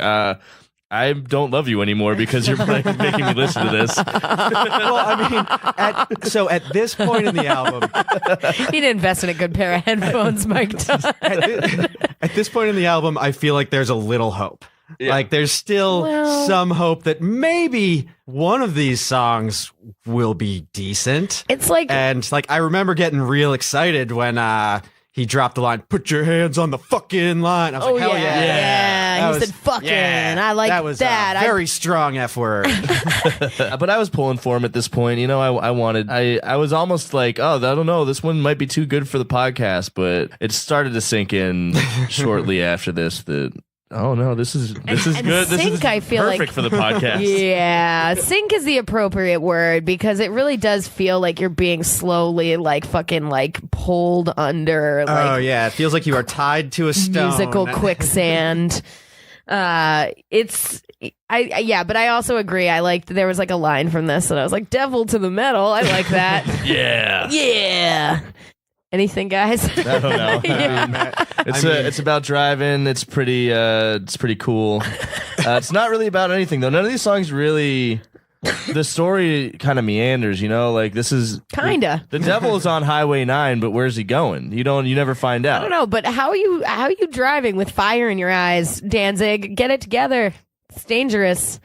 I don't love you anymore because you're making me listen to this. Well, I mean, at this point in the album, You need to invest in a good pair of headphones, Mike. at this point in the album, I feel like there's a little hope. Yeah. Like there's still some hope that maybe one of these songs will be decent. It's like, And like I remember getting real excited when he dropped the line, "Put your hands on the fucking line." I was like, hell yeah. That He was- said fucking. yeah, I like that. Was that. a very strong F word. But I was pulling for him at this point. You know, I was almost like, oh, I don't know, this one might be too good for the podcast, but it started to sink in shortly after this that, oh no, this is and good. This sync, is I feel perfect like- for the podcast. Yeah, sync is the appropriate word because it really does feel like you're being slowly like fucking like pulled under like Oh yeah, it feels like you are tied to a stone. musical quicksand. But I also agree. I liked there was like a line from this and I was like, "Devil to the metal." I like that. Yeah. Yeah. Anything, guys? I don't know. It's about driving. It's pretty cool. It's not really about anything though. None of these songs really. The story kind of meanders, you know. Like this is Kinda. The devil is on Highway 9, but where's he going? You never find out. I don't know, but how are you driving with fire in your eyes, Danzig? Get it together. It's dangerous.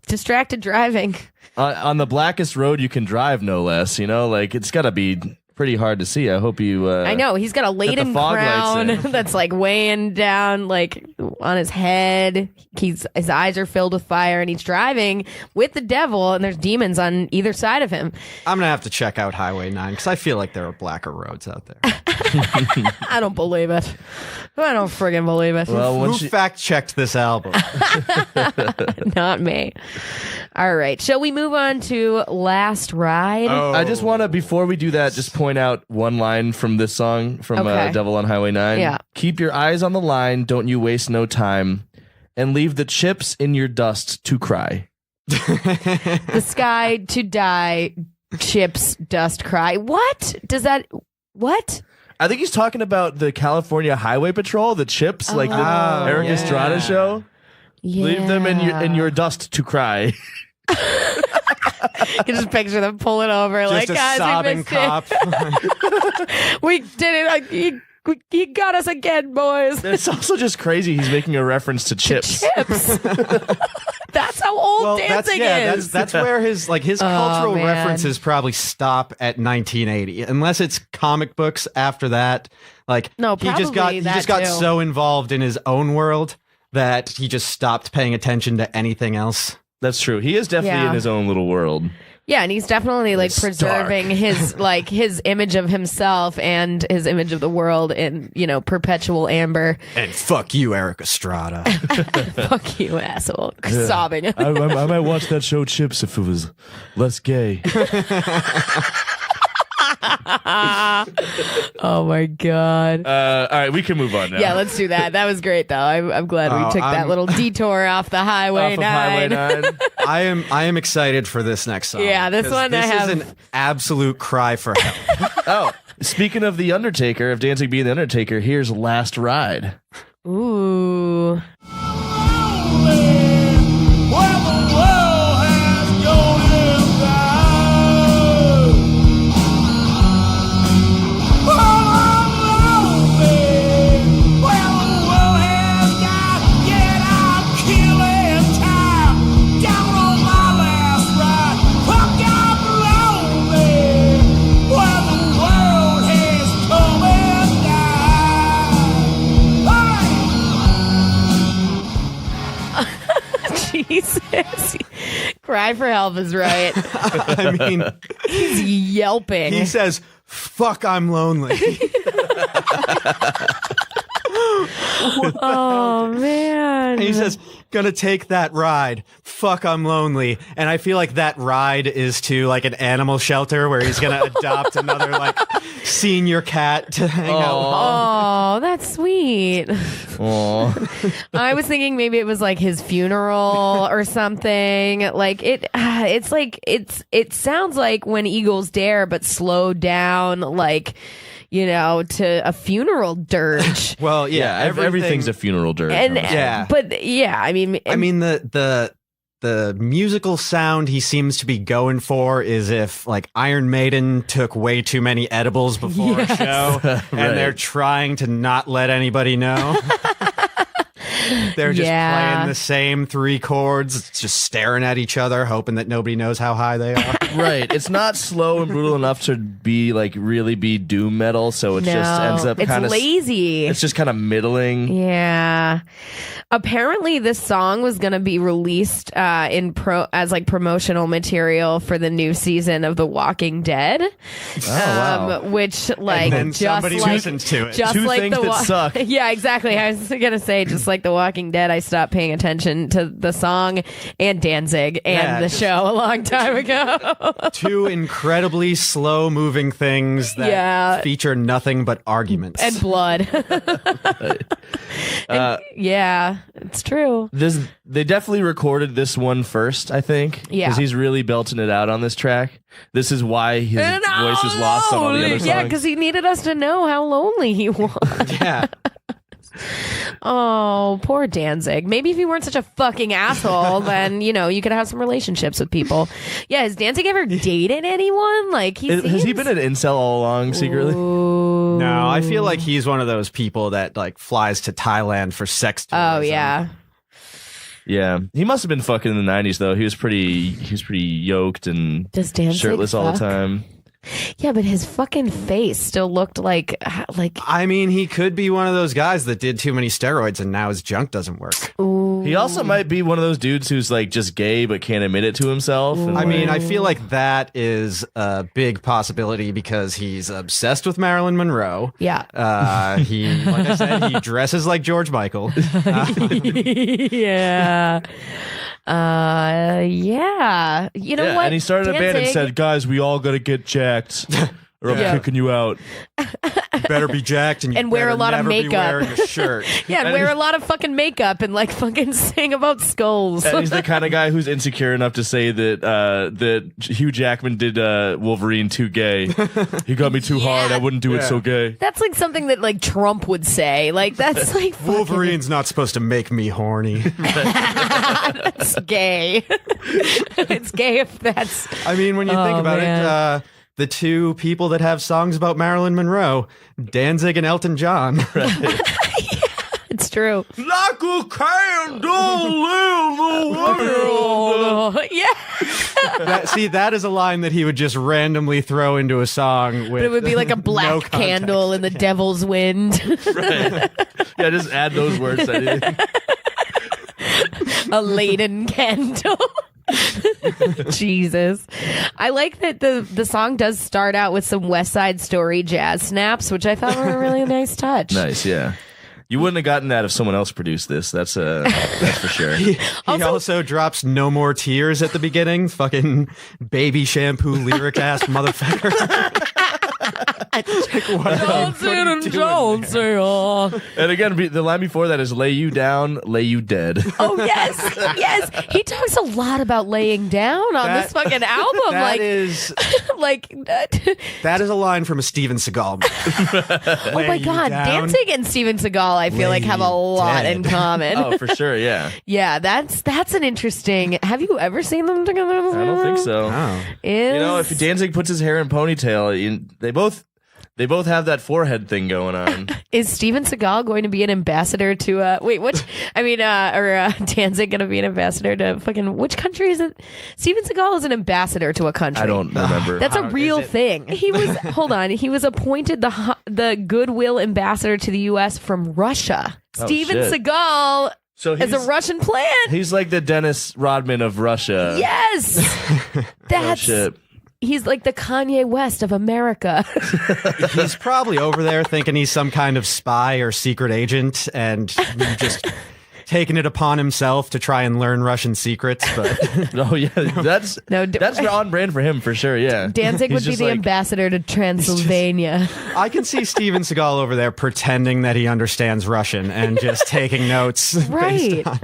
Distracted driving. On the blackest road you can drive, no less. You know, like it's got to be pretty hard to see. I hope you. I know he's got a Laden fog Crown lights in. that's like weighing down, like on his head. His eyes are filled with fire, and he's driving with the devil, and there's demons on either side of him. I'm gonna have to check out Highway 9 because I feel like there are blacker roads out there. I don't believe it. I don't friggin' believe it. Well, Who once you, fact checked this album? Not me. All right, shall we move on to Last Ride? I just want to, before we do that, just point out one line from this song from Okay. Devil on Highway 9. Yeah. Keep your eyes on the line, don't you waste no time, and leave the chips in your dust to cry. The sky to die, chips, dust, cry. What does that? What? I think he's talking about the California Highway Patrol, the chips, like the Oh, Eric yeah. Estrada show. Yeah. Leave them in your dust to cry. You just picture them pulling over, Just like, a guys, we sobbing missed cop. it. We did it. He got us again, boys. It's also just crazy. He's making a reference to chips. Chips. That's how old Well, Danzig is. that's where his cultural man. references probably stop at 1980, unless it's comic books after that. Like No, he just got probably that too. so involved in his own world that he just stopped paying attention to anything else. That's true. He is definitely Yeah. in his own little world. Yeah, and he's definitely like It's preserving his image of himself and his image of the world in, perpetual amber. And fuck you, Eric Estrada. Fuck you, asshole. Sobbing. I might watch that show Chips if it was less gay. Oh my god. All right, we can move on now. Yeah, let's do that. That was great, though. I'm glad we took that little detour off the Highway Off 9. of Highway 9. I am excited for this next song. Yeah, this 'cause one I this have- is an absolute cry for help. Oh, speaking of The Undertaker, of Danzig being The Undertaker, here's Last Ride. Ooh. Well, the world has golden eyes. Oh, I'm lonely. Well, the world has got, yet I'm killing time. Down on my last ride. Fuck, I'm lonely. Well, the world has come and died. Hey! Jesus. Cry for help is right. I mean, He's yelping. he says, "Fuck, I'm lonely." Oh, man. And he says, "Gonna take that ride. Fuck, I'm lonely." And I feel like that ride is to like an animal shelter where he's gonna adopt another like senior cat to hang out with. Oh, that's sweet. Aw. I was thinking maybe it was like his funeral or something. Like it sounds like When Eagles Dare, but slowed down. Like, to a funeral dirge. Well, Yeah, everything's a funeral dirge. And Yeah. but yeah, I mean, the musical sound he seems to be going for is if like Iron Maiden took way too many edibles before a show and they're trying to not let anybody know. They're just playing the same 3 chords, just staring at each other, hoping that nobody knows how high they are. Right. It's not slow and brutal enough to be like really be doom metal, so it just ends up kind of lazy. It's just kind of middling. Yeah. Apparently, this song was going to be released as like promotional material for the new season of The Walking Dead. Wow. Which like And then just somebody like listens to it. just Two like things the that suck. Yeah, exactly. I was gonna say just like The Walking Dead, I stopped paying attention to the song and Danzig and the show a long time ago. 2 incredibly slow-moving things that feature nothing but arguments. And blood. Yeah, it's true. They definitely recorded this one first, I think. Yeah. Because he's really belting it out on this track. This is why his voice is lost on all the other songs. Yeah, because he needed us to know how lonely he was. Yeah. Oh, poor Danzig. Maybe if he weren't such a fucking asshole, then, you could have some relationships with people. Yeah, has Danzig ever dated anyone? Like, Has he been an incel all along secretly? Ooh. No, I feel like he's one of those people that like flies to Thailand for sex tourism. Oh, yeah. Yeah, he must have been fucking in the 90s though. He was pretty yoked and Does Danzig shirtless all the fuck? time. Yeah, but his fucking face still looked like I mean, he could be one of those guys that did too many steroids and now his junk doesn't work. ooh. He also might be one of those dudes who's like just gay but can't admit it to himself. And, I mean, I like, feel like that is a big possibility because he's obsessed with Marilyn Monroe. Yeah. He, like I said, he dresses like George Michael. Yeah. Yeah. You know what? and he started a band and Danzig- said, "Guys, we all gotta get jacked, or I'm Yeah. kicking you out." Better be jacked and, you And wear better a lot of never be makeup. wearing a shirt. Yeah, and wear a lot of fucking makeup and like fucking sing about skulls. And he's the kind of guy who's insecure enough to say that Hugh Jackman did Wolverine too gay. He got me too hard. I wouldn't do it so gay. That's like something that like Trump would say. Like that's like fucking- Wolverine's not supposed to make me horny. That's gay. It's gay if that's. I mean, when you think about it, the 2 people that have songs about Marilyn Monroe, Danzig and Elton John. It's true. Like a candle in the world. Yeah. That is a line that he would just randomly throw into a song with. But it would be like a black no context. candle in the devil's wind. Right. Yeah, just add those words to anything. A laden candle. Jesus. I like that the song does start out with some West Side Story jazz snaps, which I thought were a really nice touch. Nice, yeah. You wouldn't have gotten that if someone else produced this. That's for sure. He also drops "No More Tears" at the beginning. Fucking baby shampoo lyric ass motherfucker. And again, the line before that is "Lay you down, lay you dead." Oh yes. He talks a lot about laying down on this fucking album. That is a line from a Steven Seagal movie. Oh my God, Danzig and Steven Seagal, I feel like have a lot in common. Oh, for sure, yeah. Yeah, that's an interesting. Have you ever seen them together? I don't think so. Oh. You know, if Danzig puts his hair in ponytail, they both have that forehead thing going on. Is Steven Seagal going to be an ambassador to Danzig going to be an ambassador to fucking which country is it? Steven Seagal is an ambassador to a country. I don't remember. That's a real thing. He was he was appointed the goodwill ambassador to the U.S. from Russia. Oh, Steven shit. Seagal So is a Russian plant. He's like the Dennis Rodman of Russia. Yes, Oh, shit. He's like the Kanye West of America. He's probably over there thinking he's some kind of spy or secret agent and just taking it upon himself to try and learn Russian secrets. But Oh yeah, that's on brand for him for sure. Yeah, Danzig He's would be just the like, ambassador to Transylvania. I can see Steven Seagal over there pretending that he understands Russian and just taking notes. Right. Based on...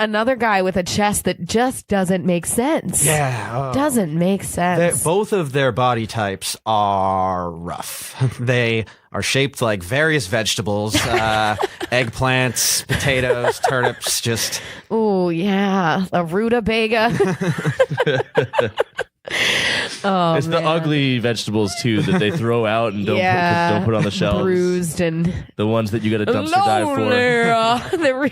another guy with a chest that just doesn't make sense. Yeah. Doesn't make sense. Both of their body types are rough. They are shaped like various vegetables, eggplants, potatoes, turnips, just... Oh, yeah. A rutabaga. Oh, It's the man. ugly vegetables too that they throw out and don't put on the shelves. Bruised and The ones that you got to dumpster dive for.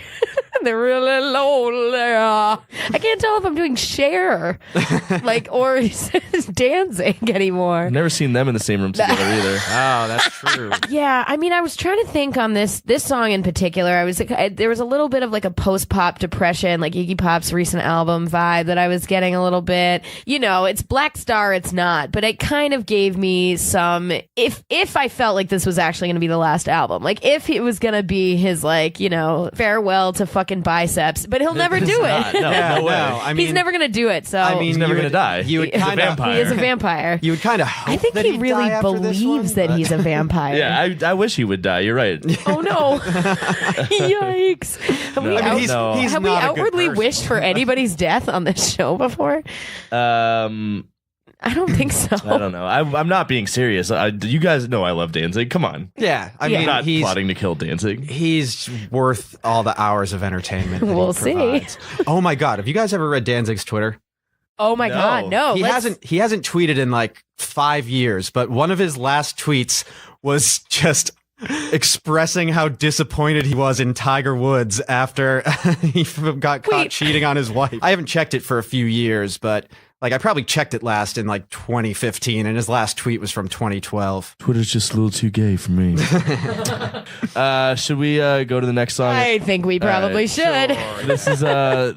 They're really lonely. I can't tell if I'm doing Cher, or Danzig anymore. I've never seen them in the same room together either. Oh, that's true. Yeah, I mean, I was trying to think on this song in particular. There was a little bit of like a post-pop depression, like Iggy Pop's recent album vibe that I was getting a little bit. You know, it's Black Star, it's not, but it kind of gave me some. If I felt like this was actually going to be the last album, like if it was going to be his farewell to fucking biceps, but he'll never do it. No way. I mean, He's never going to do it. So He's never going to die. You would He's a kind of vampire. he is a vampire. You would kind of hope I think that he he'd really die after this believes one, that but- he's a vampire. Yeah, I wish he would die. You're right. Oh no! Yikes! Have we, No, out- he's have we not a good outwardly person. wished for anybody's death on this show before? I don't think so. I don't know. I'm not being serious. You guys know I love Danzig. Come on. Yeah, I Yeah. mean, I'm not he's plotting to kill Danzig. he's worth all the hours of entertainment. that We'll he see. provides. Oh my god, have you guys ever read Danzig's Twitter? Oh my No. god, no! He let's- hasn't tweeted in like 5 years, but one of his last tweets was just expressing how disappointed he was in Tiger Woods after he got caught Wait. cheating on his wife. I haven't checked it for a few years, but I probably checked it last in 2015, and his last tweet was from 2012. Twitter's just a little too gay for me. Should we go to the next song? I think we probably should. This is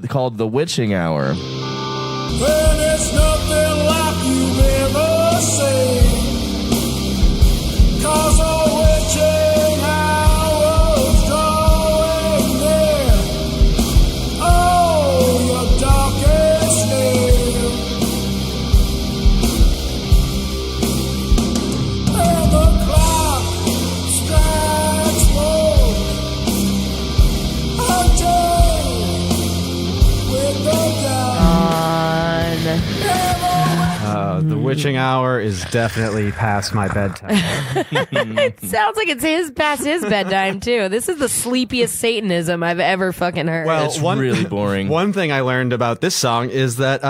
called The Witching Hour. When it's nothing like you've ever seen. 'Cause a witching hour's drawing near. Oh, your darkest day. And the clock strikes one. Until with the dawn. The witching hour is definitely past my bedtime. It sounds like it's past his bedtime too. This is the sleepiest Satanism I've ever fucking heard. Well, It's really boring. One thing I learned about this song is that,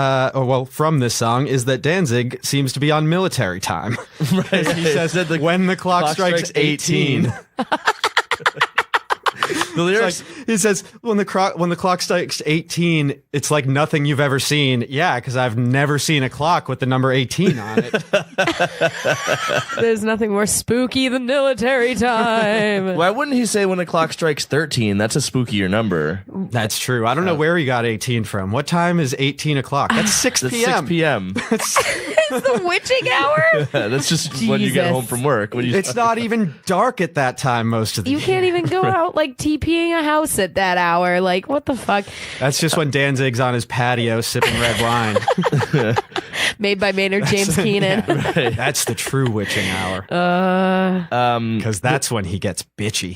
from this song, is that Danzig seems to be on military time. Right. He says that when the clock strikes 18. The lyrics. He says when the clock strikes 18, it's like nothing you've ever seen. Yeah, because I've never seen a clock with the number 18 on it. There's nothing more spooky than military time. Why wouldn't he say when the clock strikes 13? That's a spookier number. That's true. I don't know where he got 18 from. What time is 18 o'clock? That's 6 That's p.m. 6 p.m. It's the witching hour. That's just when you get Jesus. home from work. When you It's not even dark at that time most of the You year. can't even go out TPing a house at that hour. Like, what the fuck? That's just when Danzig's on his patio sipping red wine. Made by Maynard James Keenan. That's the true witching hour. Because that's when he gets bitchy.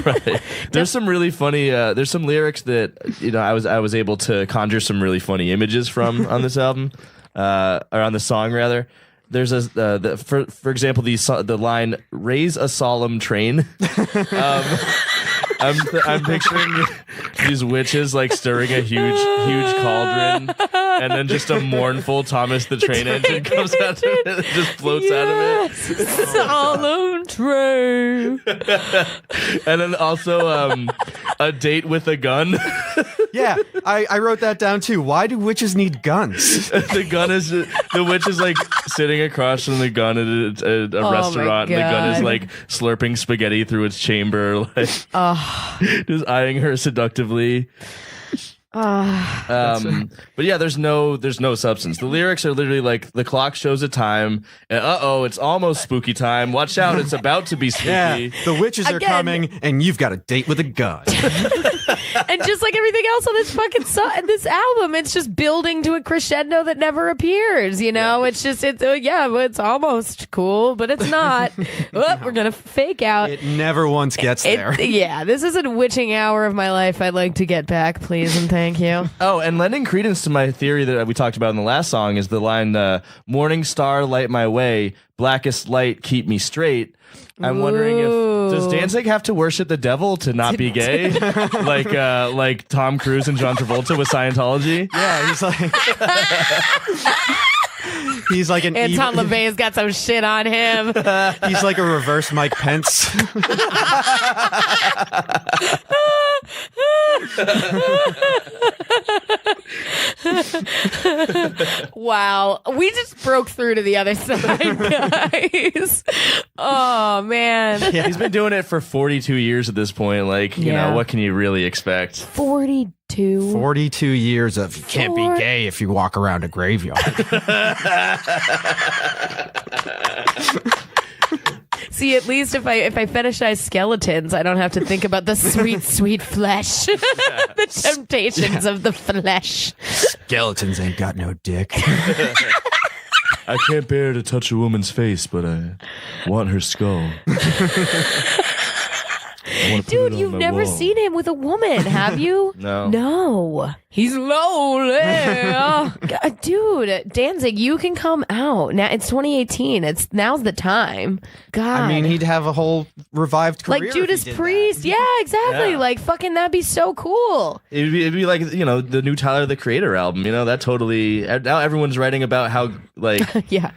Right. There's some really funny. There's some lyrics that I was able to conjure some really funny images from on this album, or on the song rather. There's for example the line "raise a solemn train." I'm picturing these witches stirring a huge cauldron, and then just a mournful Thomas the Train Engine comes out of it, and just floats out of it. Solemn train. And then also a date with a gun. Yeah, I wrote that down too. Why do witches need guns? The gun is the witch is sitting across from the gun at a my restaurant. And the gun is God. slurping spaghetti through its chamber, just eyeing her seductively. But yeah, there's no substance. The lyrics are literally the clock shows a time, and it's almost spooky time. Watch out, it's about to be spooky. Yeah, the witches are Again. coming, and you've got a date with a gun. And just like everything else on this fucking this album, it's just building to a crescendo that never appears. You know, it's just it's almost cool, but it's not. We're gonna fake out. It never once gets there. Yeah, this is a witching hour of my life. I'd like to get back, please, and thank you. Oh, and lending credence to my theory that we talked about in the last song is the line, "Morning star, light my way, blackest light, keep me straight." I'm wondering does Danzig have to worship the devil to not be gay, like Tom Cruise and John Travolta with Scientology? Yeah, he's like an Anton LaVey's got some shit on him. He's like a reverse Mike Pence. Wow, we just broke through to the other side, guys. Oh man, He's been doing it for 42 years at this point. Like, you know, what can you really expect? 42. 42 years of you can't be gay if you walk around a graveyard. See, at least if I fetishize skeletons, I don't have to think about the sweet, sweet flesh, the temptations of the flesh. Skeletons ain't got no dick. I can't bear to touch a woman's face, but I want her skull. Dude, you've never seen him with a woman, have you? No. No. He's lonely. Oh, God, dude, Danzig, you can come out. Now it's 2018. Now's the time. God. I mean, he'd have a whole revived career. like if Judas he did Priest. that. Yeah, exactly. Yeah. Like fucking that'd be so cool. It'd be like, you know, the new Tyler the Creator album. You know, that totally. Now everyone's writing about how, like. Yeah.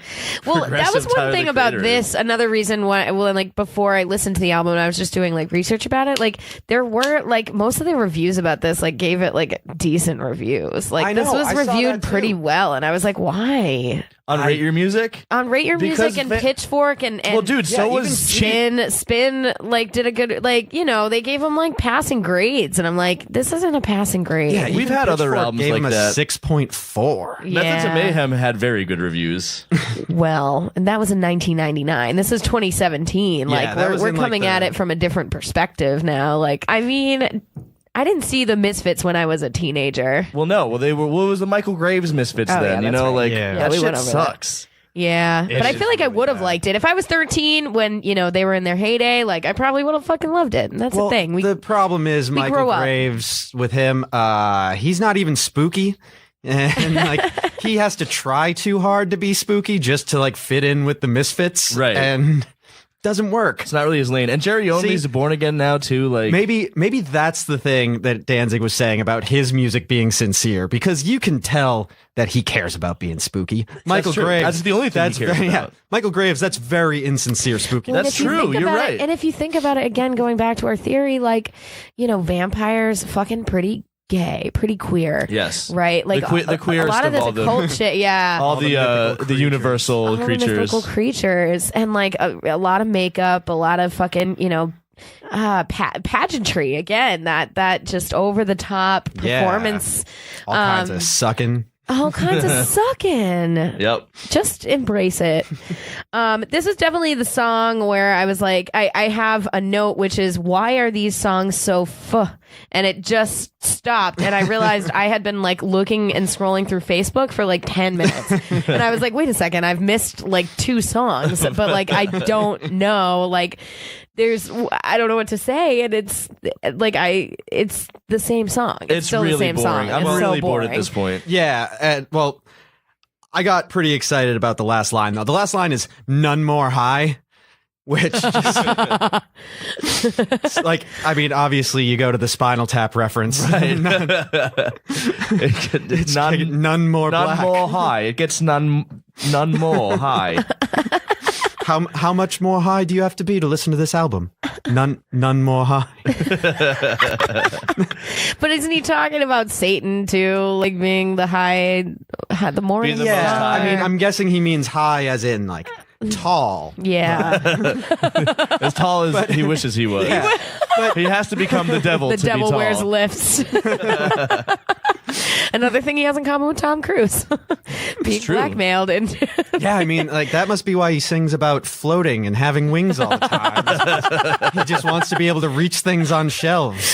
Well, that was Progressive Tyler one thing the about Creator this. Another reason why, well, like before I listened to the album and I was just doing like research about it, like there were like most of the reviews about this like gave it like decent reviews. Like I know, this was I saw reviewed that too. pretty well. And I was like, why? On Rate Your Music? On Rate Your Because Music and Pitchfork and well, dude, so even was Spin like did a good, like, you know, they gave him like passing grades and I'm like, this isn't a passing grade. Yeah, We've even had other Pitchfork albums gave like him a that. 6.4. Methods of Mayhem had very good reviews. Well, and that was in 1999. This is 2017. Yeah, Like that was we're in, like, coming at it from a different perspective now. Like, I mean, I didn't see the Misfits when I was a teenager. Well, no. Well, they were. What was the Michael Graves Misfits Oh, then? yeah, You that's know, right. like Yeah. that we shit went over that. sucks. Yeah, but I is feel like I really would have bad. liked it if I was 13 when, you know, they were in their heyday. Like, I probably would have fucking loved it. And that's the thing. The problem is grow Michael up. Graves with him. He's not even spooky. And like he has to try too hard to be spooky just to like fit in with the Misfits. Right. And doesn't work. It's not really his lane. And Jerry Only's See- Born Again now too. Like Maybe that's the thing that Danzig was saying about his music being sincere, because you can tell that he cares about being spooky. Michael true. Graves, That's the only thing he cares very, about. Michael Graves, that's very insincere spooky. Well, and That's if you true. think You're about right. it, and if you think about it again, going back to our theory, like, you know, vampires fucking pretty gay, pretty queer. Yes. Right? Like The queerest a lot of of this all the- occult shit, yeah. all the the mythical creatures. universal All the creatures. mythical creatures and like a lot of makeup, a lot of fucking, you know, pageantry again, that just over the top Yeah. performance, All kinds of sucking. all kinds of sucking. Yep. Just embrace it. This is definitely the song where I was like, I have a note which is, why are these songs so and it just stopped and I realized I had been like looking and scrolling through Facebook for like 10 minutes and I was like, wait a second, I've missed like 2 songs, but like I don't know, like I don't know what to say, and it's like it's the same song. It's still really the same boring. song. I'm It's really so bored at boring. this point. Yeah, and well, I got pretty excited about the last line though. The last line is "none more high," which just, it's like, I mean, obviously you go to the Spinal Tap reference, right? It's none more none black. more high. It gets none more high. How much more high do you have to be to listen to this album? None more high. But isn't he talking about Satan too, like being the the morning Being the most star? high. I mean, I'm guessing he means high as in like tall. Yeah, As tall as he wishes he was. Yeah. He has to become the devil the to be devil tall. wears lifts. Another thing he has in common with Tom Cruise. Being true. blackmailed and Yeah, I mean, like that must be why he sings about floating and having wings all the time. He just wants to be able to reach things on shelves.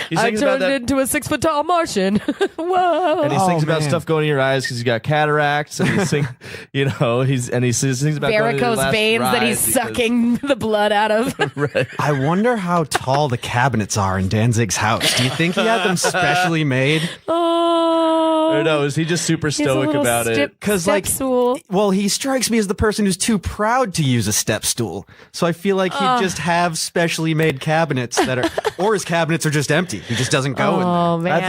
He I sings about turned that, into a 6 foot tall Martian. Whoa. and he sings about man. stuff going in your eyes because he's got cataracts, and he sings about going to your Varicose last veins that ride he's because- sucking the blood out of. Right. I wonder how tall the cabinets are in Danzig's house. Do you think he had them specially made? Oh. Or no, is he just super He's a stoic little about it? 'Cause, step like, stool. Well, he strikes me as the person who's too proud to use a step stool. So I feel like he'd just have specially made cabinets that are, or his cabinets are just empty. He just doesn't go in there. Oh man.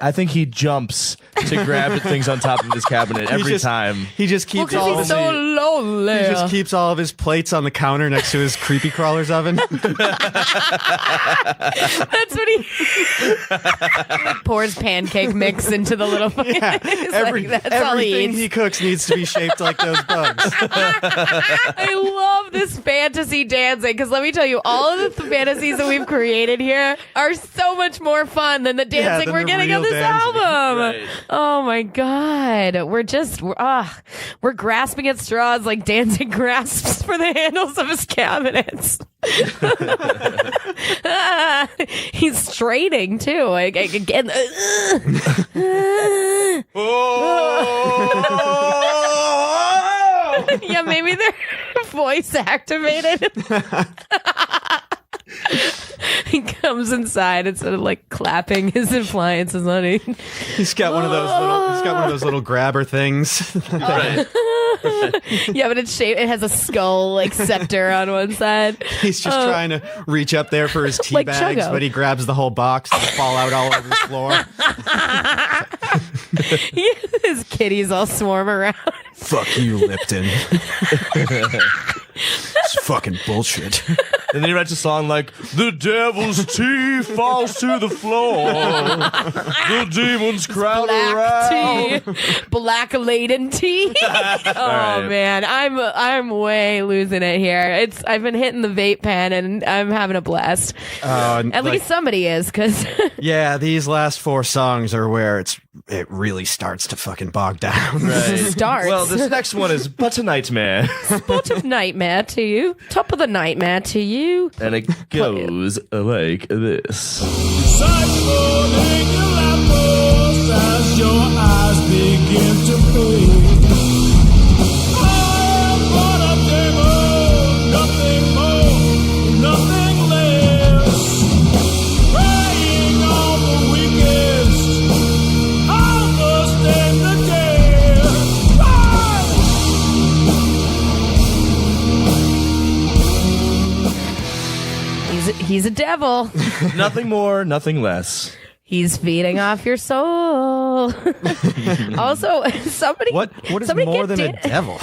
I think he jumps to grab at things on top of his cabinet every time. He just Well, keeps all because of he's his, so lonely. he just keeps all of his plates on the counter next to his creepy crawlers oven. That's what he pours pancake mix into the little. Yeah, That's all he everything eats. he cooks needs to be shaped like those bugs. I love this fantasy dancing because let me tell you, all of the fantasies that we've created here are so much more fun than the dancing than we're the getting on real this dancing. album. Right. Oh my god, we're grasping at straws like Danzig grasps for the handles of his cabinets. He's straining too. Again. Yeah, maybe they're voice activated. He comes inside instead of like clapping his appliances on it. He's got one of those little grabber things. Right. Yeah, but it's shaped. It has a skull like scepter on one side. He's just trying to reach up there for his tea Like bags, Chuggo. but he grabs the whole box and they fall out all over the floor. His kitties all swarm around. Fuck you, Lipton. It's fucking bullshit. And then he writes a song like, "The devil's tea falls to the floor. The demons crowd around." Black Laden tea. Oh right. man, I'm way losing it here. I've been hitting the vape pen and I'm having a blast. At least somebody is, because Yeah, these last 4 songs are where it really starts to fucking bog down. Right. starts. Well, this next one is But a Nightmare. Spot of nightmare to you, top of the nightmare to you. And it goes like this. Cycle in your lamppost as your eyes begin to fade. I am but a demon, nothing more, nothing less. Preying on the weakest, harvest and the dead. He's a devil. Nothing more, nothing less. He's feeding off your soul. Also, somebody. What is somebody more get than a devil?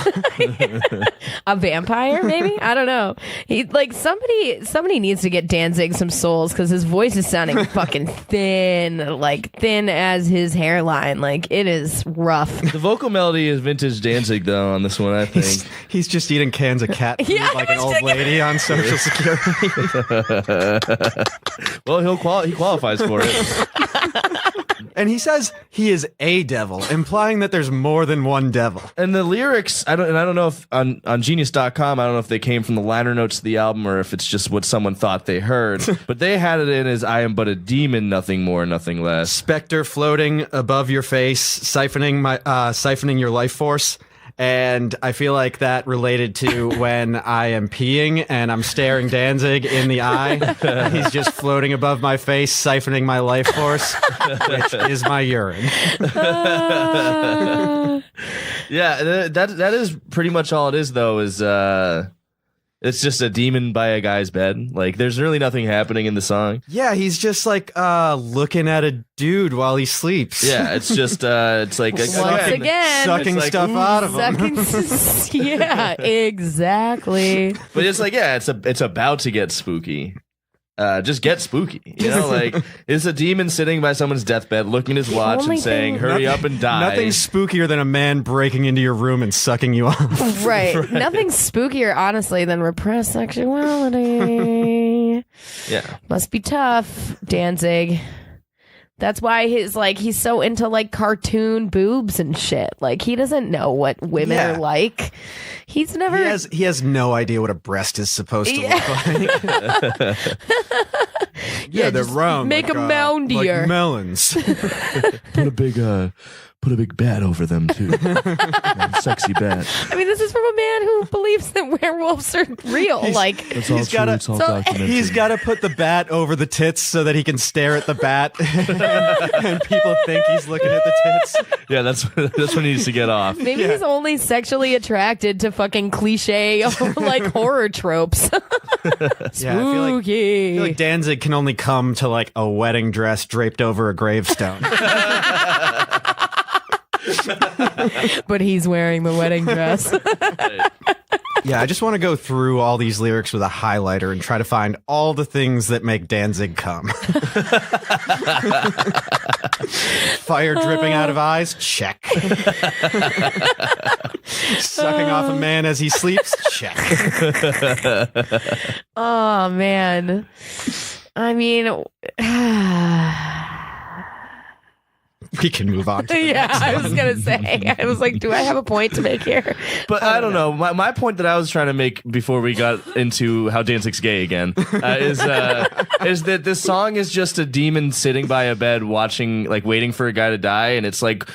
a vampire? Maybe I don't know. He like somebody needs to get Danzig some souls because his voice is sounding fucking thin, like thin as his hairline. Like it is rough. The vocal melody is vintage Danzig, though, on this one, I think. He's just eating cans of cat food Yeah, like I an was old thinking- lady on Social Security. Well, he qualifies for it. And he says he is a devil, implying that there's more than one devil. And the lyrics, I don't know if on Genius.com, I don't know if they came from the liner notes of the album or if it's just what someone thought they heard. But they had it in as "I am but a demon, nothing more, nothing less." Spectre floating above your face, siphoning your life force. And I feel like that related to when I am peeing and I'm staring Danzig in the eye. He's just floating above my face, siphoning my life force, which is my urine. Yeah, that is pretty much all it is, though. Is it's just a demon by a guy's bed. Like, there's really nothing happening in the song. Yeah, he's just like looking at a dude while he sleeps. Yeah, it's just it's like Once again, Sucking It's like, stuff ooh, out of him. yeah, exactly. but it's like, yeah, it's about to get spooky. Just get spooky, you know. Like, it's a demon sitting by someone's deathbed, looking at his watch only and saying, thing- "Hurry up and die." Nothing spookier than a man breaking into your room and sucking you off. Right. Nothing spookier, honestly, than repressed sexuality. Yeah. Must be tough, Danzig. That's why he's so into like cartoon boobs and shit. Like he doesn't know what women Yeah. are like. He's never. He has no idea what a breast is supposed to look like. Yeah, they're just round. make like, 'em moundier. like melons. Put a big bat over them too. Sexy bat. I mean, this is from a man who believes that werewolves are real. like It's all He's true. gotta- It's all so- documented. He's got to put the bat over the tits so that he can stare at the bat, and people think he's looking at the tits. Yeah, that's what he needs to get off. maybe he's only sexually attracted to fucking cliche like horror tropes. Yeah, I feel like Danzig can only come to like a wedding dress draped over a gravestone. But he's wearing the wedding dress. Yeah, I just want to go through all these lyrics with a highlighter and try to find all the things that make Danzig come. Fire dripping out of eyes? Check. Sucking off a man as he sleeps? Check. Oh man. I mean, We can move on. To the yeah, next I one. was gonna say. I was like, do I have a point to make here? But I don't know. My point that I was trying to make before we got into how Danzig's gay again is that this song is just a demon sitting by a bed watching, like waiting for a guy to die, and it's like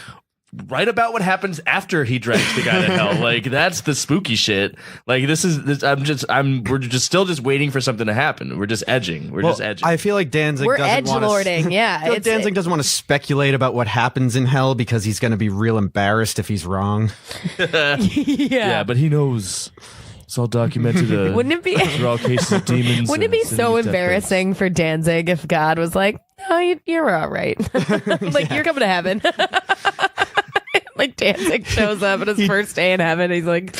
right about what happens after he drags the guy to hell. Like that's the spooky shit. Like we're just still waiting for something to happen. We're just edging. We're just edging. I feel like Danzig We're doesn't want edgelording, yeah. I feel like Danzig doesn't want to speculate about what happens in hell because he's going to be real embarrassed if he's wrong. yeah, but he knows. It's all documented. Wouldn't it be? They're all cases of demons. Wouldn't it be sitting so at deathbeds. embarrassing for Danzig if God was like, "No, you're all right. Like you're coming to heaven." Like Danzig shows up on his first day in heaven. He's like,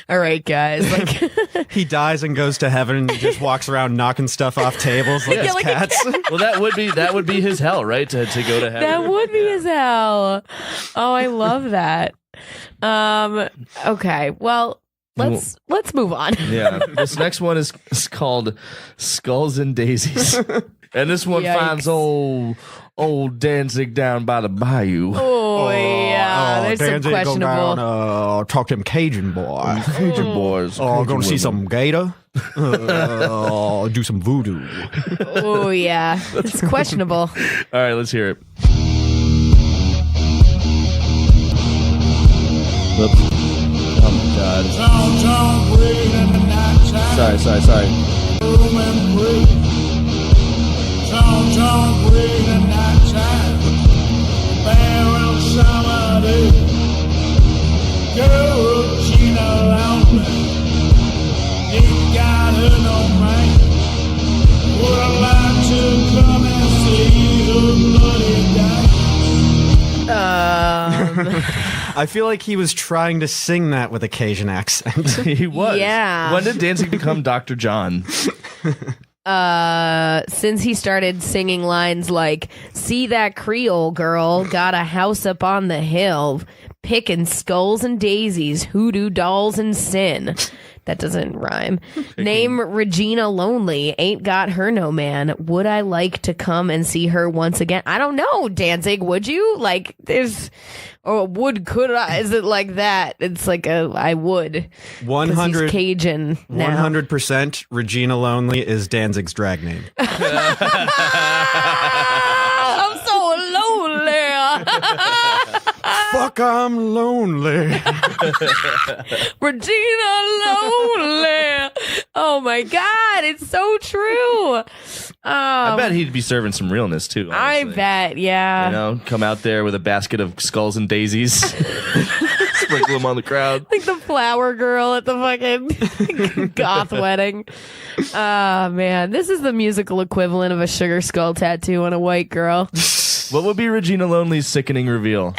"All right, guys." Like, He dies and goes to heaven and just walks around knocking stuff off tables like Yeah, his like a cats. Well, that would be his hell, right? To go to heaven. that would be his hell. Oh, I love that. Okay, well, let's move on. Yeah. This next one is called Skulls and Daisies. And this one Yikes. finds old Danzig down by the bayou. Oh yeah, there's some Danzig, go questionable. down, talk to him Cajun boy. Cajun boys. Oh, Cajun gonna see women. some gator. Do some voodoo. Oh yeah, it's questionable. All right, let's hear it. Whoops. Oh my god. Downtown breed in the nighttime. Sorry. Room and breed. Downtown breed in the nighttime. Barrel summer day. Girl, she no longer. Ain't got her no man. Would I like to come and see her bloody die? I feel like he was trying to sing that with a Cajun accent. He was. Yeah. When did Danzig become Dr. John? Since he started singing lines like, "See that Creole girl, got a house up on the hill, picking skulls and daisies, hoodoo dolls and sin." That doesn't rhyme. Name Regina Lonely, ain't got her no man. Would I like to come and see her once again? I don't know, Danzig, would you? Like, there's, or could I? Is it like that? It's like I would. 'Cause he's Cajun now. 100% Regina Lonely is Danzig's drag name. I'm so lonely. Fuck, I'm lonely. Regina Lonely. Oh my God, it's so true. I bet he'd be serving some realness too. I honestly. bet, yeah. You know, come out there with a basket of skulls and daisies, sprinkle them on the crowd. Like the flower girl at the fucking goth wedding. Oh man, this is the musical equivalent of a sugar skull tattoo on a white girl. What would be Regina Lonely's sickening reveal?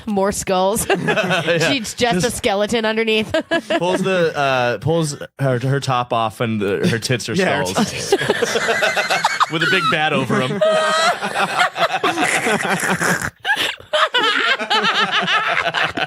More skulls. She's just a skeleton underneath. Pulls her top off and her tits are Yeah, her skulls. With a big bat over them.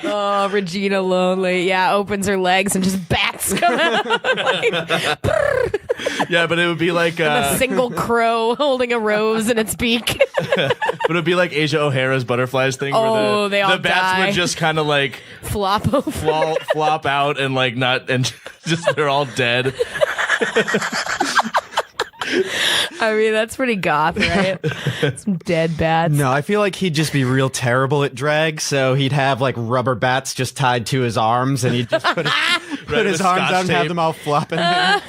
Oh, Regina Lonely. Yeah, opens her legs and just bats come out. Like, Yeah, but it would be like a single crow holding a rose in its beak. But it'd be like Asia O'Hara's butterflies thing. Oh, where they all the bats die. would just kind of like Flop over. flop out and like not, and just they're all dead. I mean, that's pretty goth, right? Some dead bats. No, I feel like he'd just be real terrible at drag, so he'd have like rubber bats just tied to his arms, and he'd just put his with arms Scotch out and have tape. them all flopping there.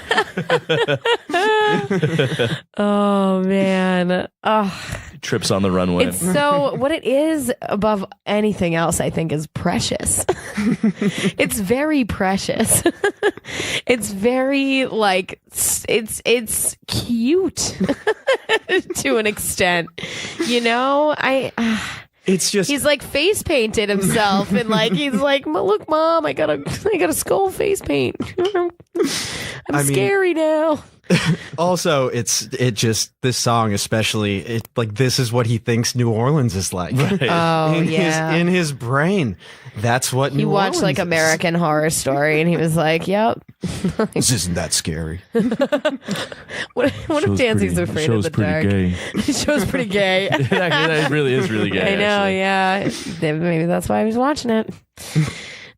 Oh man. Oh, Trips on the runway. it's so what it is above anything else, I think, is precious. It's very precious. It's very like it's cute to an extent. You know, It's just he's like face painted himself, and like he's like, look, Mom, I got a skull face paint. I'm scary now. also this song especially, this is what he thinks New Orleans is like. Oh in his brain, that's what He New watched Orleans like is. American Horror Story, and he was like, "Yep." This isn't that scary. What if Danzig's afraid of the dark? The show's pretty gay. It really is really gay. I know, actually. yeah. Maybe that's why I was watching it.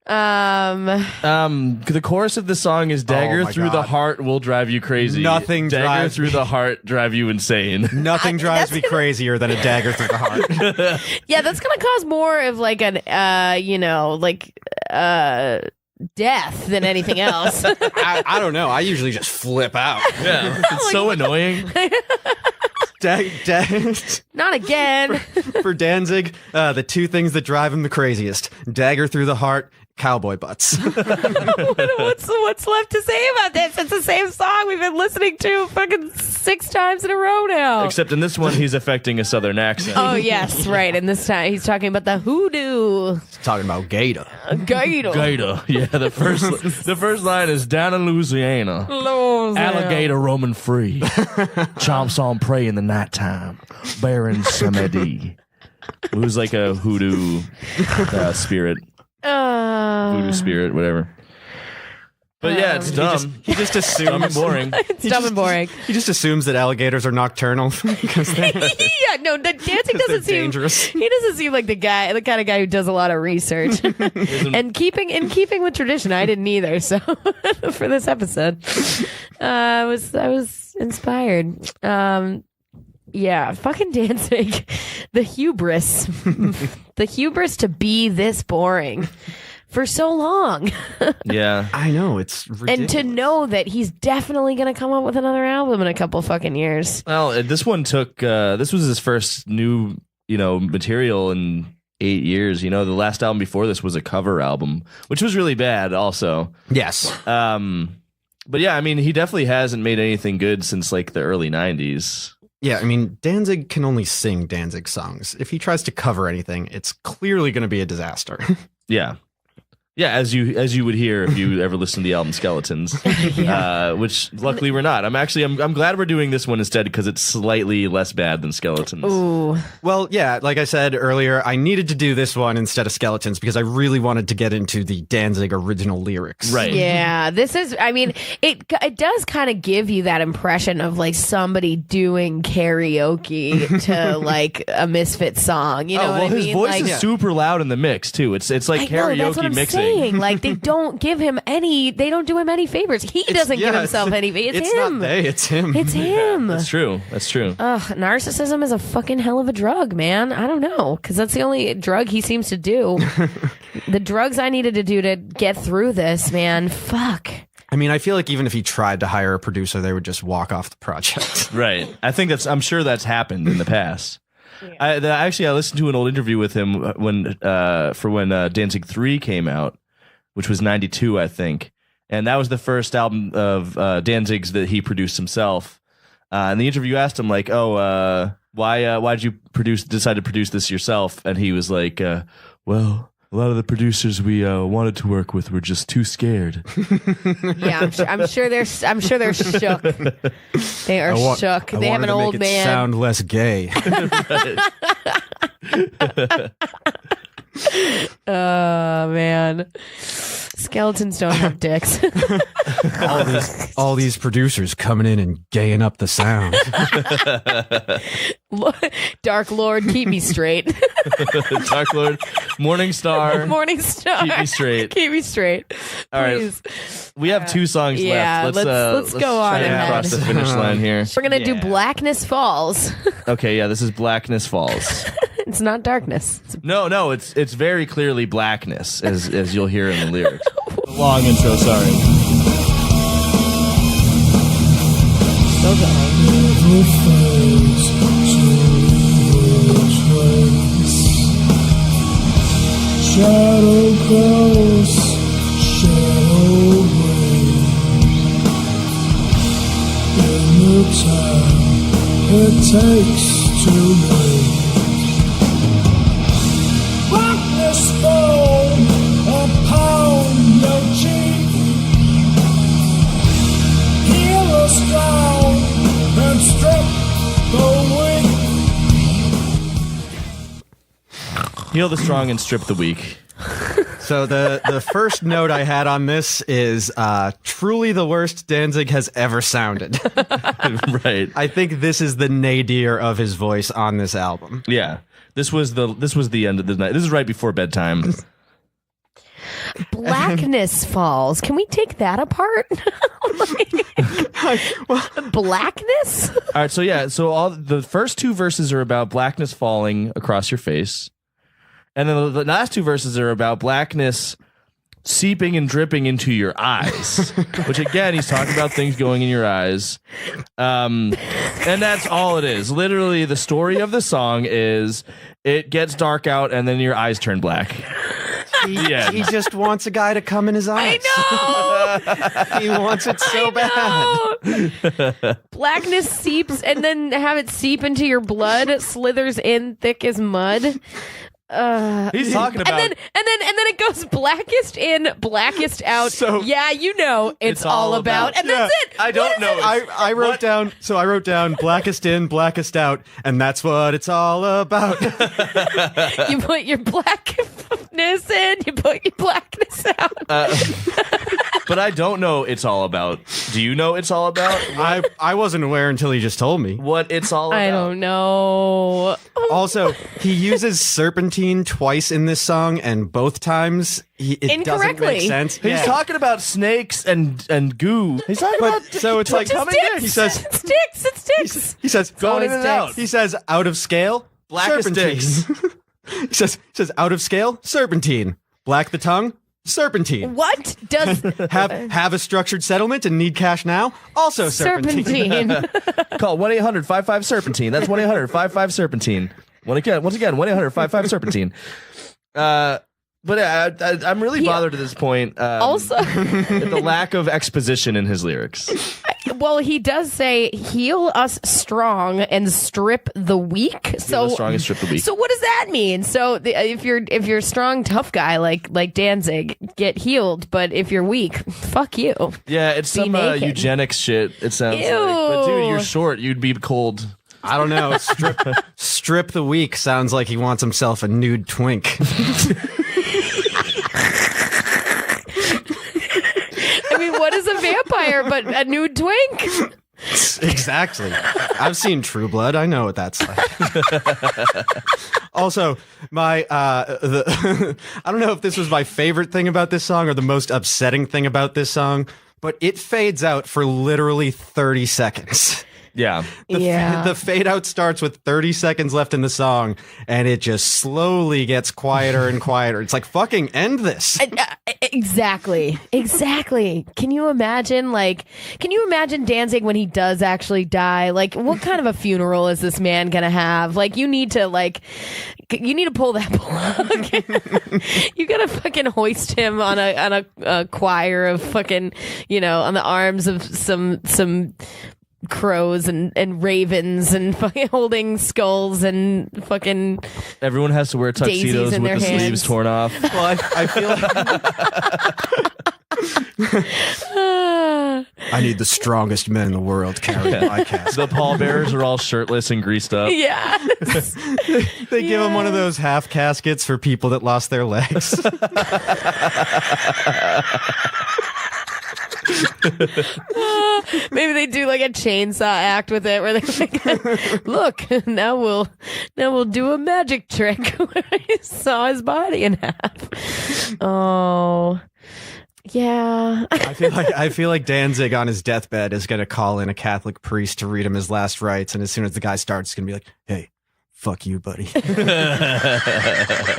The chorus of the song is "Dagger my through the God. heart will drive you crazy. Nothing dagger drives through me- the heart drive you insane." Nothing drives me crazier than a dagger through the heart. Yeah, that's gonna cause more of like an death than anything else. I don't know. I usually just flip out. Yeah, it's so annoying. Not again. For Danzig, the two things that drive him the craziest: dagger through the heart, cowboy butts. What's left to say about this? It's the same song we've been listening to fucking 6 times in a row now. Except in this one, he's affecting a southern accent. Oh yes, right. And this time he's talking about the hoodoo. Talking about gator. Gator. Gator. Yeah, the first line is "Down in Louisiana, alligator roaming free, chomps on prey in the nighttime, bearing samedi." It was like a hoodoo spirit, voodoo spirit, whatever. But yeah, it's dumb. He just assumes Dumb and boring. It's dumb and boring. He just assumes that alligators are nocturnal because they, Yeah, no, Danzig they're doesn't seem dangerous. He doesn't seem like the kind of guy who does a lot of research. And keeping with tradition, I didn't either. So for this episode, I was inspired. Yeah, fucking Danzig, the hubris to be this boring for so long. Yeah. I know, it's ridiculous. And to know that he's definitely going to come up with another album in a couple fucking years. Well, this one took. This was his first new, material in 8 years. The last album before this was a cover album, which was really bad. Also, Yes. but yeah, I mean, he definitely hasn't made anything good since like the early '90s. Yeah, I mean, Danzig can only sing Danzig songs. If he tries to cover anything, it's clearly going to be a disaster. Yeah. Yeah, as you would hear if you ever listened to the album Skeletons, which luckily we're not. I'm glad we're doing this one instead because it's slightly less bad than Skeletons. Ooh. Well, yeah, like I said earlier, I needed to do this one instead of Skeletons because I really wanted to get into the Danzig original lyrics. Right. Yeah, this is. I mean, it does kind of give you that impression of like somebody doing karaoke to like a Misfit song. You know what I his mean? voice Like, is super loud in the mix too. It's like I know, that's what karaoke I'm mixing. saying. Like they don't give him any. They don't do him any favors. He doesn't give himself any. It's him. Not they, it's him. It's him. That's true. That's true. Ugh, narcissism is a fucking hell of a drug, man. I don't know, because that's the only drug he seems to do. The drugs I needed to do to get through this, man. Fuck. I mean, I feel like even if he tried to hire a producer, they would just walk off the project. Right. I'm sure that's happened in the past. I listened to an old interview with him when Danzig 3 came out, which was 92, I think. And that was the first album of Danzig's that he produced himself. And the interview asked him, like, why did you decide to produce this yourself? And he was like, well, a lot of the producers we wanted to work with were just too scared. Yeah, I'm sure they're shook. They are shook. They have an old make man. It sound less gay. Oh, man. Skeletons don't have dicks. All these producers coming in and gaying up the sound. Dark Lord, keep me straight. Dark Lord, Morning Star. Morning Star. Keep me straight. Keep me straight. All right. Please. We have 2 songs yeah, left. let's go on try and ahead. cross the finish line here. We're going to do Blackness Falls. Okay, yeah, this is Blackness Falls. It's not darkness. No, it's very clearly blackness, as you'll hear in the lyrics. Long intro, sorry. So good. Shadow cross, shadow rain. In the time it takes to wait. Blackness fall upon your cheek. Heal the strong and strip the weak. Heal the strong and strip the weak. So the first note I had on this is truly the worst Danzig has ever sounded. Right. I think this is the nadir of his voice on this album. Yeah. This was the end of the night. This is right before bedtime. Blackness Falls. Can we take that apart? Blackness? All right, so all the first 2 verses are about blackness falling across your face. And then the last 2 verses are about blackness seeping and dripping into your eyes, which again, he's talking about things going in your eyes. And that's all it is. Literally, the story of the song is it gets dark out and then your eyes turn black. He just wants a guy to come in his eyes. I know. He wants it so bad. Blackness seeps and then have it seep into your blood, slithers in thick as mud. He's talking about, and then it goes blackest in, blackest out. So- yeah, you know it's all about. And that's it. I don't know. I wrote down blackest in, blackest out, and that's what it's all about. You put your blackness in, you put your blackness out. but I don't know it's all about. Do you know it's all about? I wasn't aware until he just told me. What it's all about? I don't know. Also, he uses serpentine twice in this song, and both times it doesn't Incorrectly. make sense. He's talking about snakes and goo. He's talking about so it's like coming in. he says It sticks. he says Going in and out. He says out of scale, Blackest serpentine. he says out of scale, serpentine. Black the tongue, serpentine. What does Have a structured settlement and need cash now, also serpentine. Call 1-800-55-SERPENTINE. That's 1-800-55-SERPENTINE. Once again, 1-800-55-SERPENTINE. But I'm really bothered at this point. also? At the lack of exposition in his lyrics. Well, he does say, "Heal us strong and strip the weak." The strong and strip the weak. So what does that mean? So if you're a strong, tough guy like Danzig, get healed. But if you're weak, fuck you. Yeah, it's some naked. eugenics shit. It sounds Ew. like. But dude, you're short. You'd be cold. I don't know. Strip the weak sounds like he wants himself a nude twink. I mean, what is a vampire but a nude twink? Exactly. I've seen True Blood. I know what that's like. Also, I don't know if this was my favorite thing about this song or the most upsetting thing about this song, but it fades out for literally 30 seconds. Yeah. The fade out starts with 30 seconds left in the song, and it just slowly gets quieter and quieter. It's like, fucking end this. Exactly. Can you imagine Danzig when he does actually die? Like, what kind of a funeral is this man gonna have? Like, you need to pull that plug. You gotta fucking hoist him on a choir of fucking, on the arms of some crows and ravens and fucking holding skulls and fucking Everyone has to wear tuxedos in with their the hands. sleeves torn off. Well, I I need the strongest men in the world carrying my casket. The pallbearers are all shirtless and greased up. Yeah. They give him one of those half caskets for people that lost their legs. Maybe they do like a chainsaw act with it, where they like, look, now we'll do a magic trick where I saw his body in half. Oh, yeah. I feel like Danzig on his deathbed is going to call in a Catholic priest to read him his last rites, and as soon as the guy starts, it's going to be like, "Hey, fuck you, buddy."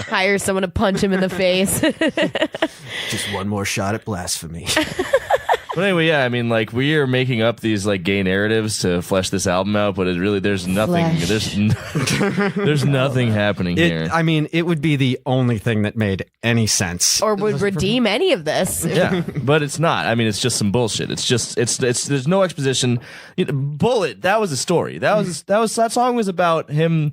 Hire someone to punch him in the face. Just one more shot at blasphemy. But anyway, yeah, I mean, like, we are making up these like gay narratives to flesh this album out, but it really there's nothing there's nothing happening here. I mean, it would be the only thing that made any sense. Or would redeem any of this. Yeah, but it's not. I mean, it's just some bullshit. It's just it's there's no exposition. Bullet, that was a story. That song was about him